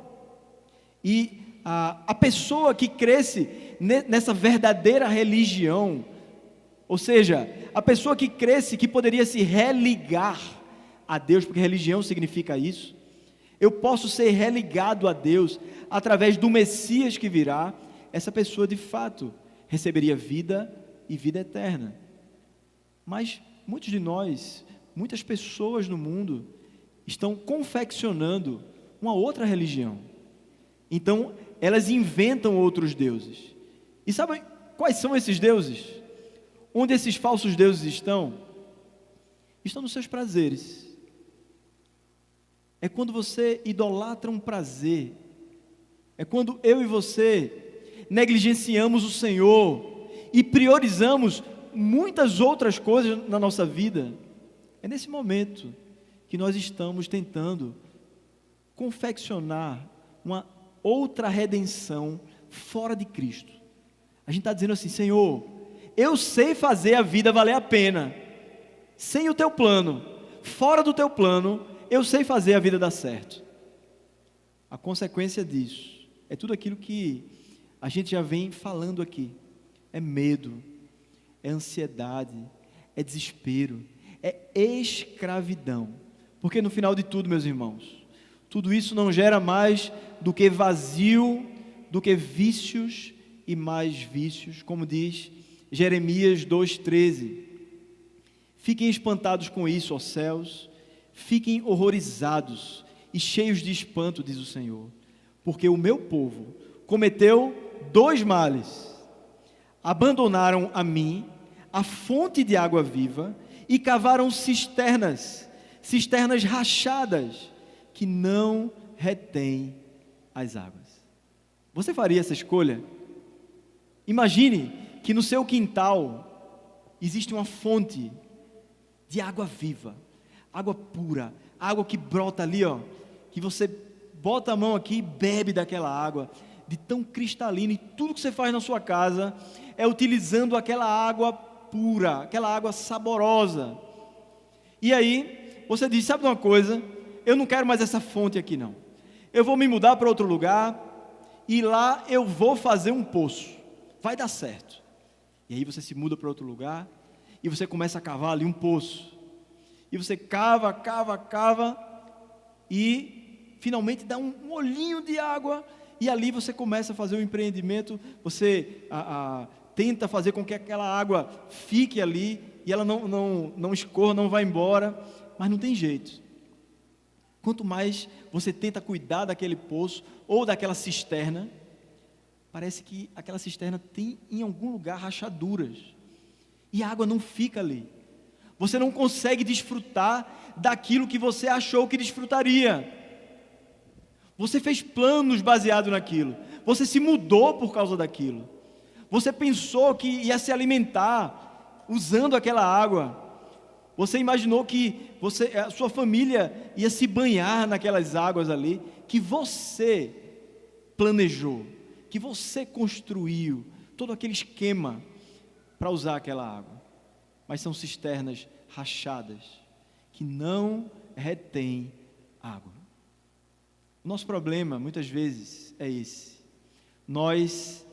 E a pessoa que cresce nessa verdadeira religião, ou seja, a pessoa que cresce, que poderia se religar a Deus, porque religião significa isso, eu posso ser religado a Deus através do Messias que virá, essa pessoa de fato receberia vida e vida eterna. Mas muitos de nós, muitas pessoas no mundo, estão confeccionando uma outra religião. Então, elas inventam outros deuses. E sabem quais são esses deuses? Onde esses falsos deuses estão? Estão nos seus prazeres. É quando você idolatra um prazer. É quando eu e você negligenciamos o Senhor e priorizamos muitas outras coisas na nossa vida. É nesse momento que nós estamos tentando confeccionar uma outra redenção fora de Cristo. A gente está dizendo assim: Senhor, eu sei fazer a vida valer a pena, sem o teu plano, fora do teu plano, eu sei fazer a vida dar certo. A consequência disso é tudo aquilo que a gente já vem falando aqui: é medo, é ansiedade, é desespero, é escravidão. Porque no final de tudo, meus irmãos, tudo isso não gera mais do que vazio, do que vícios e mais vícios, como diz Jeremias 2,13. Fiquem espantados com isso, ó céus, fiquem horrorizados e cheios de espanto, diz o Senhor, porque o meu povo cometeu 2 males: abandonaram a mim, a fonte de água viva, e cavaram cisternas rachadas, que não retêm as águas. Você faria essa escolha? Imagine que no seu quintal existe uma fonte de água viva, água pura, água que brota ali, ó, que você bota a mão aqui e bebe daquela água, de tão cristalina, e tudo que você faz na sua casa é utilizando aquela água pura, aquela água saborosa. E aí você diz: sabe de uma coisa, eu não quero mais essa fonte aqui não, eu vou me mudar para outro lugar, e lá eu vou fazer um poço, vai dar certo. E aí você se muda para outro lugar, e você começa a cavar ali um poço, e você cava, e finalmente dá um olhinho de água, e ali você começa a fazer um empreendimento, você tenta fazer com que aquela água fique ali, e ela não escorra, não vai embora, mas não tem jeito. Quanto mais você tenta cuidar daquele poço, ou daquela cisterna, parece que aquela cisterna tem em algum lugar rachaduras, e a água não fica ali. Você não consegue desfrutar daquilo que você achou que desfrutaria. Você fez planos baseados naquilo, você se mudou por causa daquilo, você pensou que ia se alimentar usando aquela água, você imaginou que a sua família ia se banhar naquelas águas ali, que você planejou, que você construiu todo aquele esquema para usar aquela água, mas são cisternas rachadas, que não retêm água. Nosso problema, muitas vezes, é esse: nós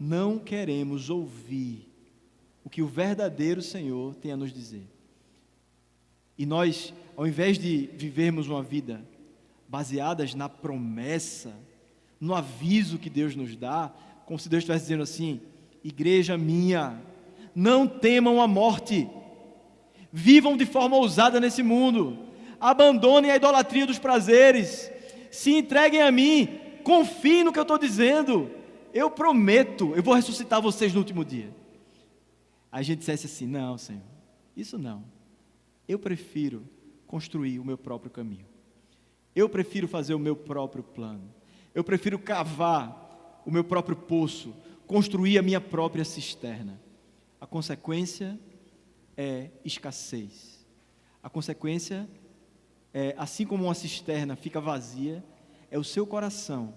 não queremos ouvir o que o verdadeiro Senhor tem a nos dizer. E nós, ao invés de vivermos uma vida baseadas na promessa, no aviso que Deus nos dá, como se Deus estivesse dizendo assim: igreja minha, não temam a morte, vivam de forma ousada nesse mundo, abandonem a idolatria dos prazeres, se entreguem a mim, confiem no que eu estou dizendo, eu prometo, eu vou ressuscitar vocês no último dia. A gente dissesse assim: não, Senhor, isso não, eu prefiro construir o meu próprio caminho, eu prefiro fazer o meu próprio plano, eu prefiro cavar o meu próprio poço, construir a minha própria cisterna. A consequência é escassez. A consequência é, assim como uma cisterna fica vazia, é o seu coração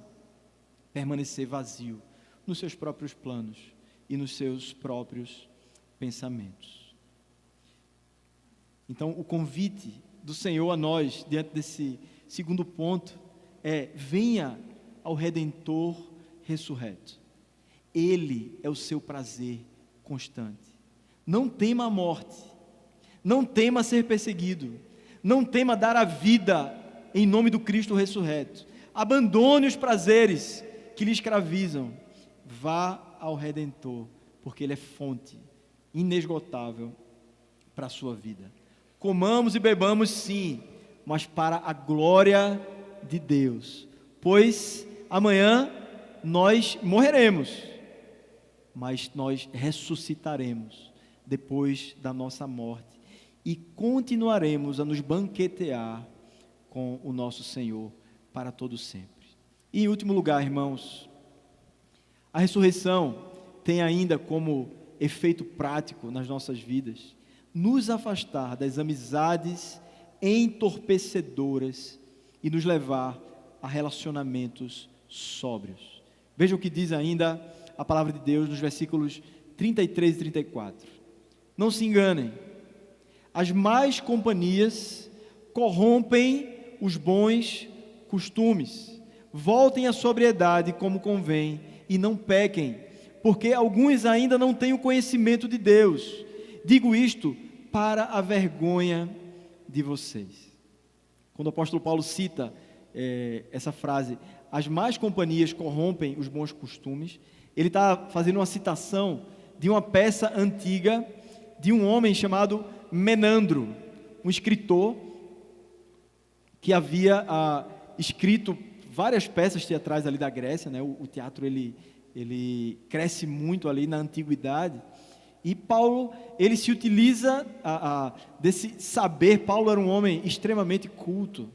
permanecer vazio nos seus próprios planos e nos seus próprios pensamentos. Então, o convite do Senhor a nós, diante desse segundo ponto, é: venha ao Redentor ressurreto. Ele é o seu prazer constante. Não tema a morte, não tema ser perseguido, não tema dar a vida em nome do Cristo ressurreto. Abandone os prazeres que lhe escravizam. Vá ao Redentor, porque Ele é fonte inesgotável para a sua vida. Comamos e bebamos sim, mas para a glória de Deus, pois amanhã nós morreremos, mas nós ressuscitaremos depois da nossa morte e continuaremos a nos banquetear com o nosso Senhor para todo sempre. E em último lugar, irmãos, a ressurreição tem ainda como efeito prático nas nossas vidas nos afastar das amizades entorpecedoras e nos levar a relacionamentos sóbrios. Veja o que diz ainda a palavra de Deus nos versículos 33 e 34. Não se enganem, as más companhias corrompem os bons costumes. Voltem à sobriedade como convém e não pequem, porque alguns ainda não têm o conhecimento de Deus. Digo isto para a vergonha de vocês. Quando o apóstolo Paulo cita essa frase, as más companhias corrompem os bons costumes, ele está fazendo uma citação de uma peça antiga de um homem chamado Menandro, um escritor que havia escrito várias peças teatrais ali da Grécia, né? O teatro ele cresce muito ali na antiguidade, e Paulo, ele se utiliza desse saber. Paulo era um homem extremamente culto,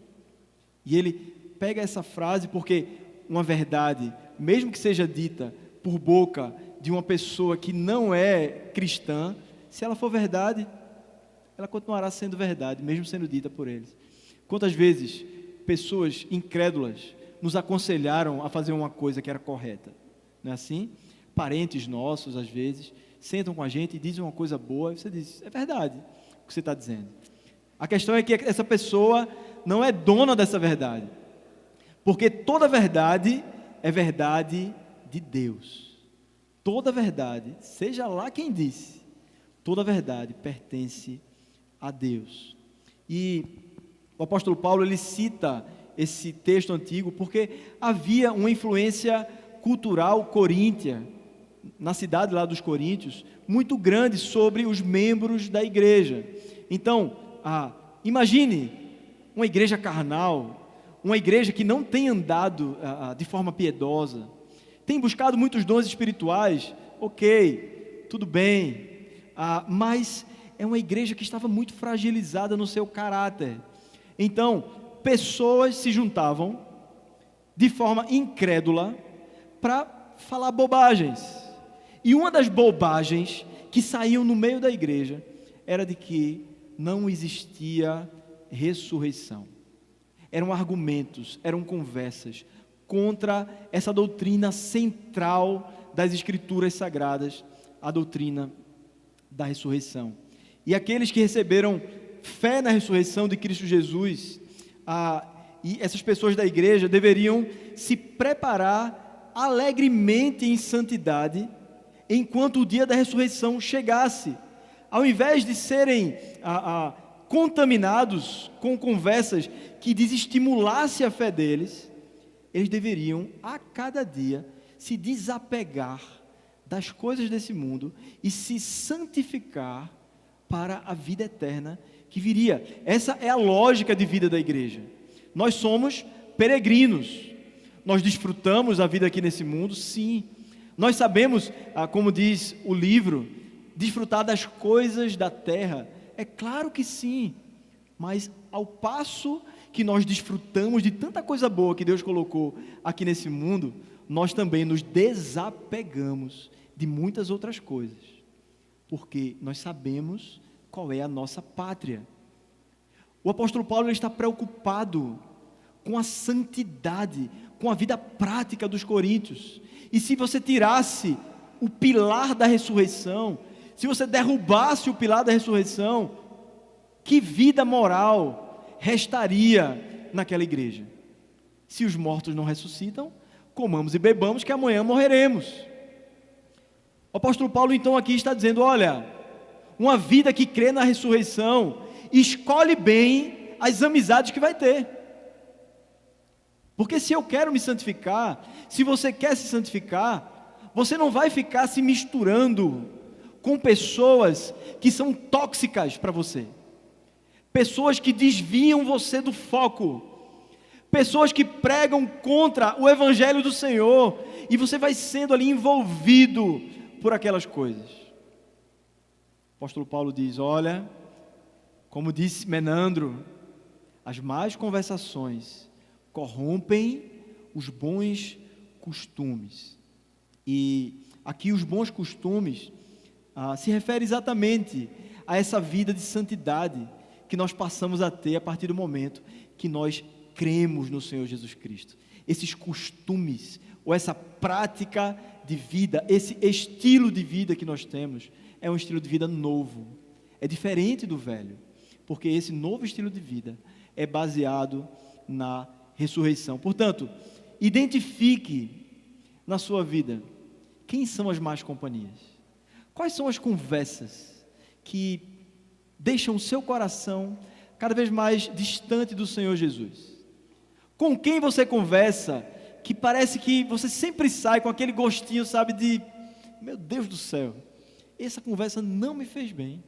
e ele pega essa frase porque uma verdade, mesmo que seja dita por boca de uma pessoa que não é cristã, se ela for verdade, ela continuará sendo verdade, mesmo sendo dita por eles. Quantas vezes pessoas incrédulas nos aconselharam a fazer uma coisa que era correta, não é assim? Parentes nossos, às vezes, sentam com a gente e dizem uma coisa boa, e você diz, é verdade o que você está dizendo. A questão é que essa pessoa não é dona dessa verdade, porque toda verdade é verdade de Deus. Toda verdade, seja lá quem disse, toda verdade pertence a Deus. E o apóstolo Paulo, ele cita esse texto antigo porque havia uma influência cultural coríntia, na cidade lá dos coríntios, muito grande sobre os membros da igreja. Então, imagine uma igreja carnal, uma igreja que não tem andado de forma piedosa, tem buscado muitos dons espirituais, ok, tudo bem, mas é uma igreja que estava muito fragilizada no seu caráter. Então, pessoas se juntavam de forma incrédula para falar bobagens. E uma das bobagens que saíam no meio da igreja era de que não existia ressurreição. Eram argumentos, eram conversas contra essa doutrina central das Escrituras Sagradas, a doutrina da ressurreição. E aqueles que receberam fé na ressurreição de Cristo Jesus, e essas pessoas da igreja deveriam se preparar alegremente em santidade, enquanto o dia da ressurreição chegasse, ao invés de serem contaminados com conversas que desestimulassem a fé deles. Eles deveriam a cada dia se desapegar das coisas desse mundo e se santificar para a vida eterna que viria. Essa é a lógica de vida da igreja. Nós somos peregrinos, nós desfrutamos a vida aqui nesse mundo, sim. Nós sabemos, como diz o livro, desfrutar das coisas da terra, é claro que sim, mas ao passo que nós desfrutamos de tanta coisa boa que Deus colocou aqui nesse mundo, nós também nos desapegamos de muitas outras coisas, porque nós sabemos qual é a nossa pátria. O apóstolo Paulo, ele está preocupado com a santidade, com a vida prática dos coríntios. E se você tirasse o pilar da ressurreição, se você derrubasse o pilar da ressurreição, que vida moral restaria naquela igreja? Se os mortos não ressuscitam, comamos e bebamos, que amanhã morreremos. O apóstolo Paulo então aqui está dizendo, olha, uma vida que crê na ressurreição, escolhe bem as amizades que vai ter. Porque se eu quero me santificar, se você quer se santificar, você não vai ficar se misturando com pessoas que são tóxicas para você, pessoas que desviam você do foco, pessoas que pregam contra o evangelho do Senhor, e você vai sendo ali envolvido por aquelas coisas. O apóstolo Paulo diz, olha, como disse Menandro, as más conversações corrompem os bons costumes. E aqui os bons costumes se refere exatamente a essa vida de santidade que nós passamos a ter a partir do momento que nós cremos no Senhor Jesus Cristo. Esses costumes, ou essa prática de vida, esse estilo de vida que nós temos, é um estilo de vida novo, é diferente do velho, porque esse novo estilo de vida é baseado na ressurreição. Portanto, identifique na sua vida quem são as más companhias, quais são as conversas que deixam o seu coração cada vez mais distante do Senhor Jesus. Com quem você conversa que parece que você sempre sai com aquele gostinho, sabe, de meu Deus do céu, essa conversa não me fez bem.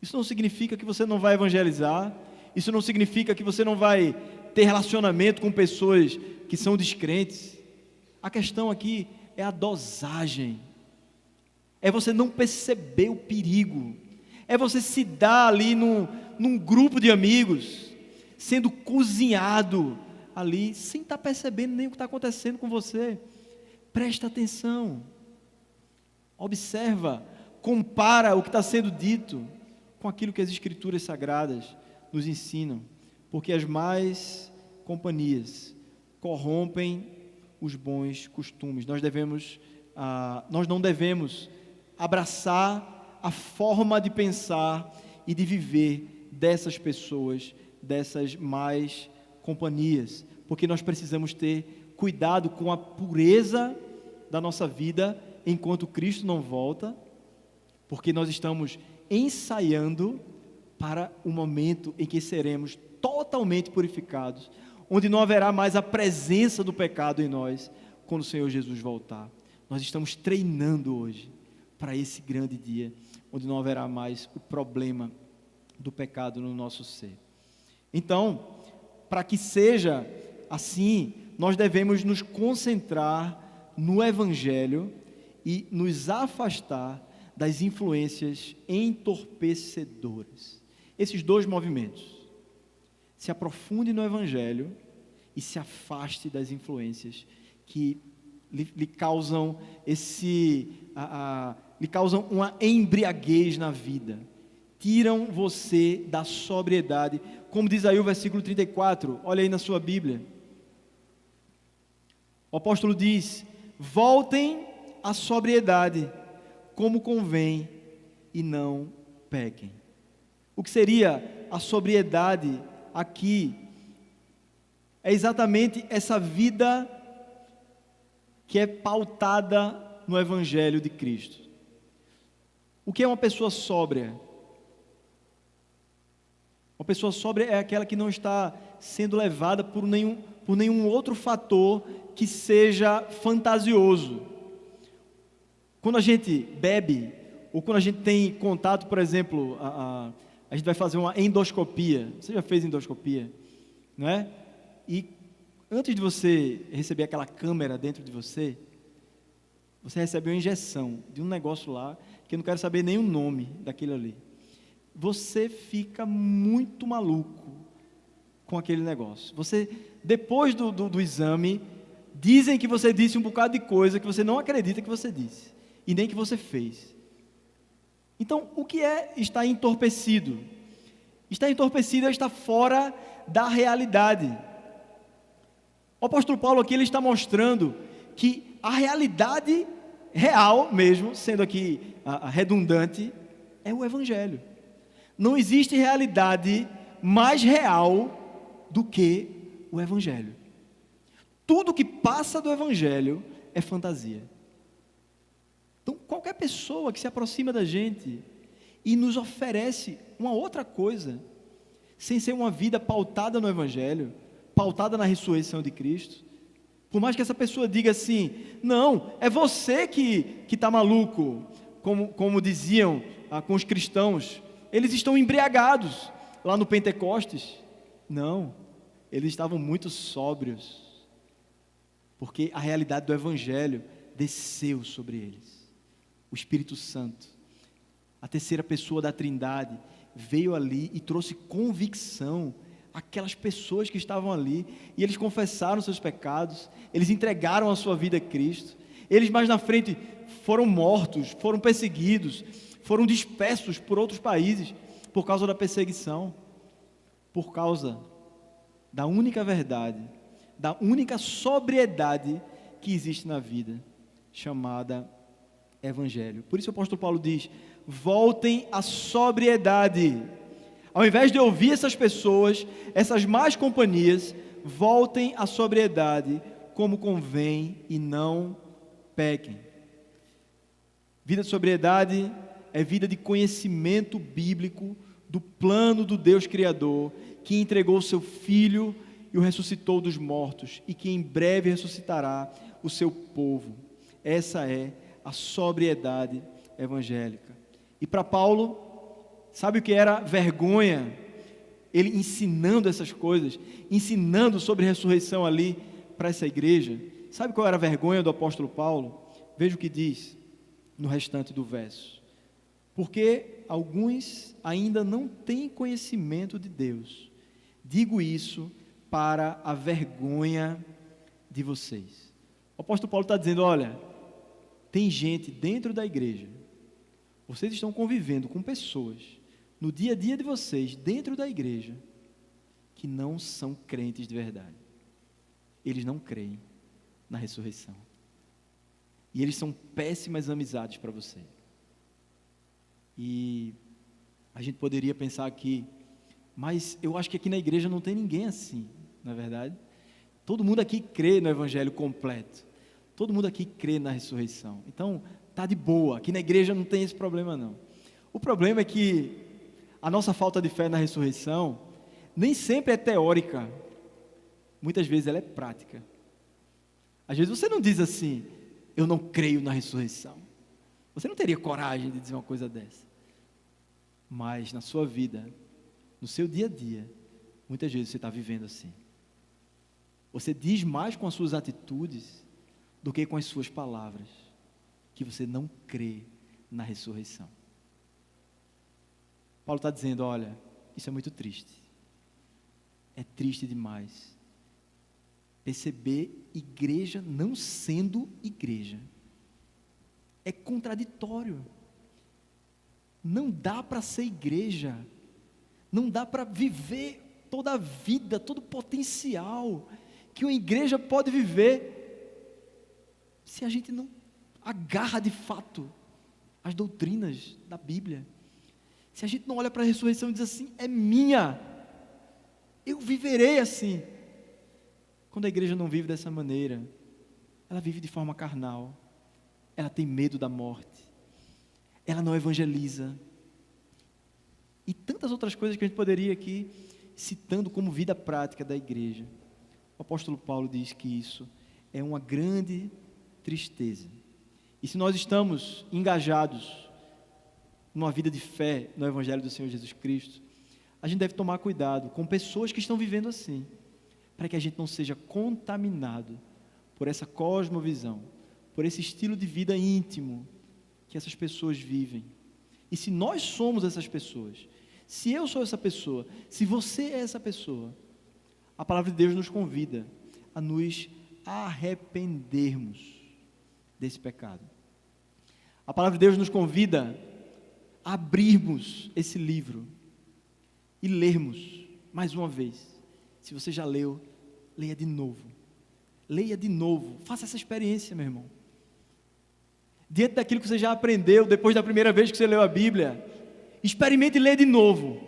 Isso não significa que você não vai evangelizar, isso não significa que você não vai ter relacionamento com pessoas que são descrentes. A questão aqui é a dosagem, é você não perceber o perigo, é você se dar ali num grupo de amigos, sendo cozinhado ali, sem estar percebendo nem o que está acontecendo com você. Presta atenção, observa, compara o que está sendo dito com aquilo que as Escrituras Sagradas nos ensinam, porque as más companhias corrompem os bons costumes. Nós não devemos abraçar a forma de pensar e de viver dessas pessoas, dessas más companhias, porque nós precisamos ter cuidado com a pureza da nossa vida enquanto Cristo não volta, porque nós estamos ensaiando para o momento em que seremos totalmente purificados, onde não haverá mais a presença do pecado em nós, quando o Senhor Jesus voltar. Nós estamos treinando hoje para esse grande dia, onde não haverá mais o problema do pecado no nosso ser. Então, para que seja assim, nós devemos nos concentrar no Evangelho e nos afastar das influências entorpecedoras. Esses dois movimentos. Se aprofunde no Evangelho e se afaste das influências que lhe causam lhe causam uma embriaguez na vida. Tiram você da sobriedade. Como diz aí o versículo 34, olha aí na sua Bíblia. O apóstolo diz: voltem à sobriedade, como convém, e não pequem. O que seria a sobriedade aqui? É exatamente essa vida que é pautada no Evangelho de Cristo. O que é uma pessoa sóbria? Uma pessoa sóbria é aquela que não está sendo levada por nenhum outro fator que seja fantasioso. Quando a gente bebe, ou quando a gente tem contato, por exemplo, a gente vai fazer uma endoscopia. Você já fez endoscopia? Não é? E antes de você receber aquela câmera dentro de você, você recebe uma injeção de um negócio lá, que eu não quero saber nem o nome daquele ali. Você fica muito maluco com aquele negócio. Você, depois do exame, dizem que você disse um bocado de coisa que você não acredita que você disse, e nem que você fez. Então, o que é estar entorpecido? Estar entorpecido é estar fora da realidade. O apóstolo Paulo aqui ele está mostrando que a realidade real mesmo, sendo aqui redundante, é o Evangelho. Não existe realidade mais real do que o Evangelho. Tudo que passa do Evangelho é fantasia. Então, qualquer pessoa que se aproxima da gente e nos oferece uma outra coisa, sem ser uma vida pautada no Evangelho, pautada na ressurreição de Cristo, por mais que essa pessoa diga assim: não, é você que está maluco, como diziam com os cristãos, eles estão embriagados lá no Pentecostes. Não, eles estavam muito sóbrios, porque a realidade do Evangelho desceu sobre eles. O Espírito Santo, a terceira pessoa da Trindade, veio ali e trouxe convicção àquelas pessoas que estavam ali, e eles confessaram seus pecados, eles entregaram a sua vida a Cristo. Eles mais na frente foram mortos, foram perseguidos, foram dispersos por outros países por causa da perseguição, por causa da única verdade, da única sobriedade que existe na vida, chamada Evangelho. Por isso o apóstolo Paulo diz: voltem à sobriedade. Ao invés de ouvir essas pessoas, essas más companhias, voltem à sobriedade como convém e não pequem. Vida de sobriedade é vida de conhecimento bíblico do plano do Deus Criador, que entregou o seu Filho e o ressuscitou dos mortos, e que em breve ressuscitará o seu povo. Essa é a sobriedade evangélica. E para Paulo, sabe o que era vergonha? Ele ensinando essas coisas, ensinando sobre ressurreição ali para essa igreja. Sabe qual era a vergonha do apóstolo Paulo? Veja o que diz no restante do verso. Porque alguns ainda não têm conhecimento de Deus. Digo isso para a vergonha de vocês. O apóstolo Paulo está dizendo: olha, tem gente dentro da igreja, vocês estão convivendo com pessoas, no dia a dia de vocês, dentro da igreja, que não são crentes de verdade. Eles não creem na ressurreição. E eles são péssimas amizades para você. E a gente poderia pensar aqui, mas eu acho que aqui na igreja não tem ninguém assim, não é verdade? Todo mundo aqui crê no evangelho completo. Todo mundo aqui crê na ressurreição. Então, tá de boa. Aqui na igreja não tem esse problema não. O problema é que a nossa falta de fé na ressurreição nem sempre é teórica. Muitas vezes ela é prática. Às vezes você não diz assim: eu não creio na ressurreição. Você não teria coragem de dizer uma coisa dessa. Mas na sua vida, no seu dia a dia, muitas vezes você está vivendo assim. Você diz mais com as suas atitudes do que com as suas palavras que você não crê na ressurreição. Paulo está dizendo: olha, isso é muito triste. É triste demais perceber igreja não sendo igreja. É contraditório. Não dá para ser igreja. Não dá para viver toda a vida, todo o potencial que uma igreja pode viver se a gente não agarra de fato as doutrinas da Bíblia. Se a gente não olha para a ressurreição e diz assim: é minha, eu viverei assim. Quando a igreja não vive dessa maneira, ela vive de forma carnal, ela tem medo da morte, ela não evangeliza, e tantas outras coisas que a gente poderia aqui citando como vida prática da igreja. O apóstolo Paulo diz que isso é uma grande tristeza. E se nós estamos engajados numa vida de fé no Evangelho do Senhor Jesus Cristo, a gente deve tomar cuidado com pessoas que estão vivendo assim, para que a gente não seja contaminado por essa cosmovisão, por esse estilo de vida íntimo que essas pessoas vivem. E se nós somos essas pessoas, se eu sou essa pessoa, se você é essa pessoa, a palavra de Deus nos convida a nos arrependermos desse pecado. A palavra de Deus nos convida a abrirmos esse livro e lermos mais uma vez. Se você já leu, leia de novo. Leia de novo. Faça essa experiência, meu irmão. Diante daquilo que você já aprendeu, depois da primeira vez que você leu a Bíblia, experimente ler de novo.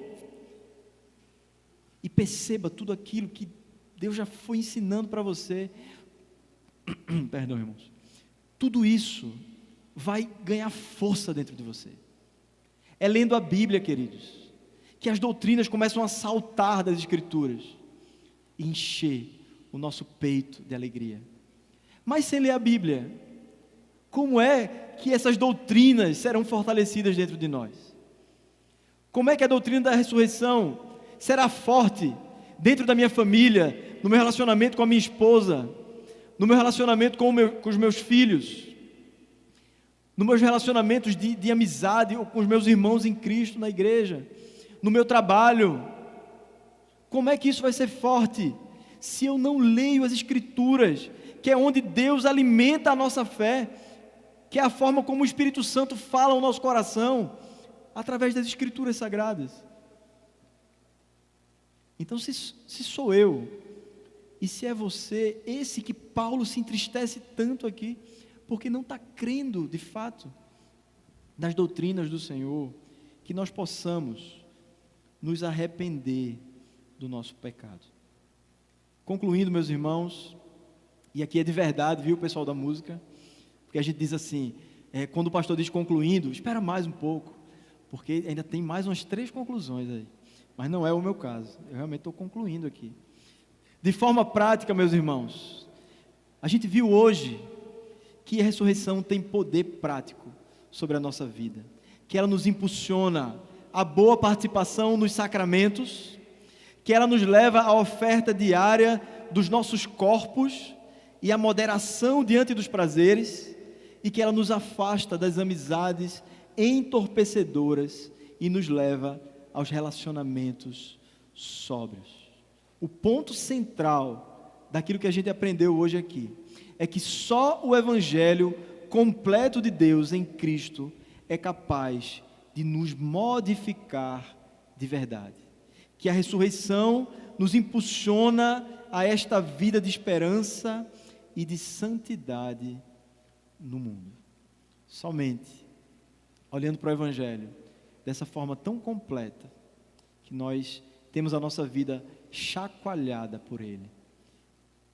E perceba tudo aquilo que Deus já foi ensinando para você. Perdão, irmãos. Tudo isso vai ganhar força dentro de você. É lendo a Bíblia, queridos, que as doutrinas começam a saltar das Escrituras e encher o nosso peito de alegria. Mas sem ler a Bíblia, como é que essas doutrinas serão fortalecidas dentro de nós? Como é que a doutrina da ressurreição será forte dentro da minha família, no meu relacionamento com a minha esposa, no meu relacionamento com os meus filhos, nos meus relacionamentos de amizade com os meus irmãos em Cristo na igreja, no meu trabalho? Como é que isso vai ser forte se eu não leio as Escrituras, que é onde Deus alimenta a nossa fé, que é a forma como o Espírito Santo fala ao nosso coração? através das Escrituras Sagradas. Então, se sou eu, e se é você, esse que Paulo se entristece tanto aqui, porque não está crendo, de fato, nas doutrinas do Senhor, que nós possamos nos arrepender do nosso pecado. Concluindo, meus irmãos, e aqui é de verdade, viu, pessoal da música, porque a gente diz assim, quando o pastor diz concluindo, espera mais um pouco, porque ainda tem mais umas 3 conclusões aí, mas não é o meu caso, eu realmente estou concluindo aqui. De forma prática, meus irmãos, a gente viu hoje que a ressurreição tem poder prático sobre a nossa vida, que ela nos impulsiona a boa participação nos sacramentos, que ela nos leva à oferta diária dos nossos corpos e à moderação diante dos prazeres, e que ela nos afasta das amizades entorpecedoras e nos leva aos relacionamentos sóbrios. O ponto central daquilo que a gente aprendeu hoje aqui é que só o Evangelho completo de Deus em Cristo é capaz de nos modificar de verdade. Que a ressurreição nos impulsiona a esta vida de esperança e de santidade no mundo. Somente olhando para o Evangelho dessa forma tão completa, que nós temos a nossa vida chacoalhada por Ele.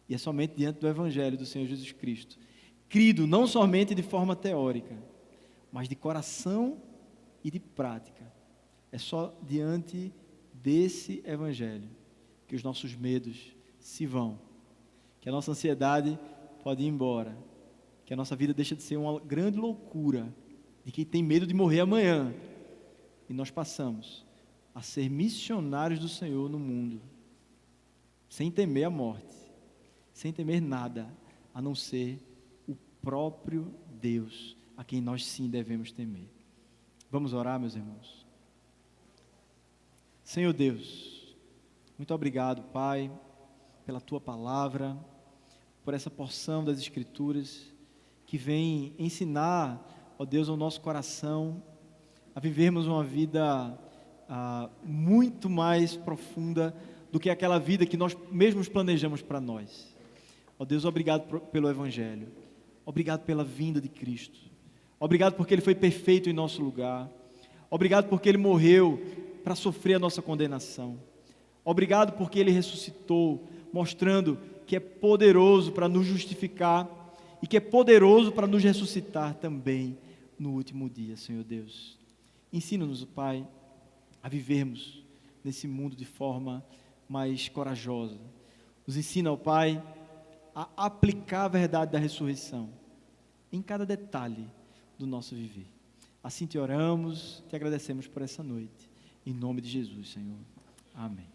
E é somente diante do Evangelho do Senhor Jesus Cristo, crido não somente de forma teórica, mas de coração e de prática. É só diante desse Evangelho que os nossos medos se vão, que a nossa ansiedade pode ir embora, que a nossa vida deixa de ser uma grande loucura de quem tem medo de morrer amanhã, e nós passamos a ser missionários do Senhor no mundo, sem temer a morte, sem temer nada, a não ser o próprio Deus, a quem nós sim devemos temer. Vamos orar, meus irmãos? Senhor Deus, muito obrigado, Pai, pela Tua palavra, por essa porção das Escrituras, que vem ensinar, ó Deus, ao nosso coração, a vivermos uma vida muito mais profunda do que aquela vida que nós mesmos planejamos para nós. Ó Deus, obrigado pelo Evangelho, obrigado pela vinda de Cristo, obrigado porque Ele foi perfeito em nosso lugar, obrigado porque Ele morreu para sofrer a nossa condenação, obrigado porque Ele ressuscitou, mostrando que é poderoso para nos justificar e que é poderoso para nos ressuscitar também no último dia, Senhor Deus. Ensina-nos, Pai, a vivermos nesse mundo de forma mais corajosa. Nos ensina, ó Pai, a aplicar a verdade da ressurreição em cada detalhe do nosso viver. Assim te oramos, te agradecemos por essa noite. Em nome de Jesus, Senhor. Amém.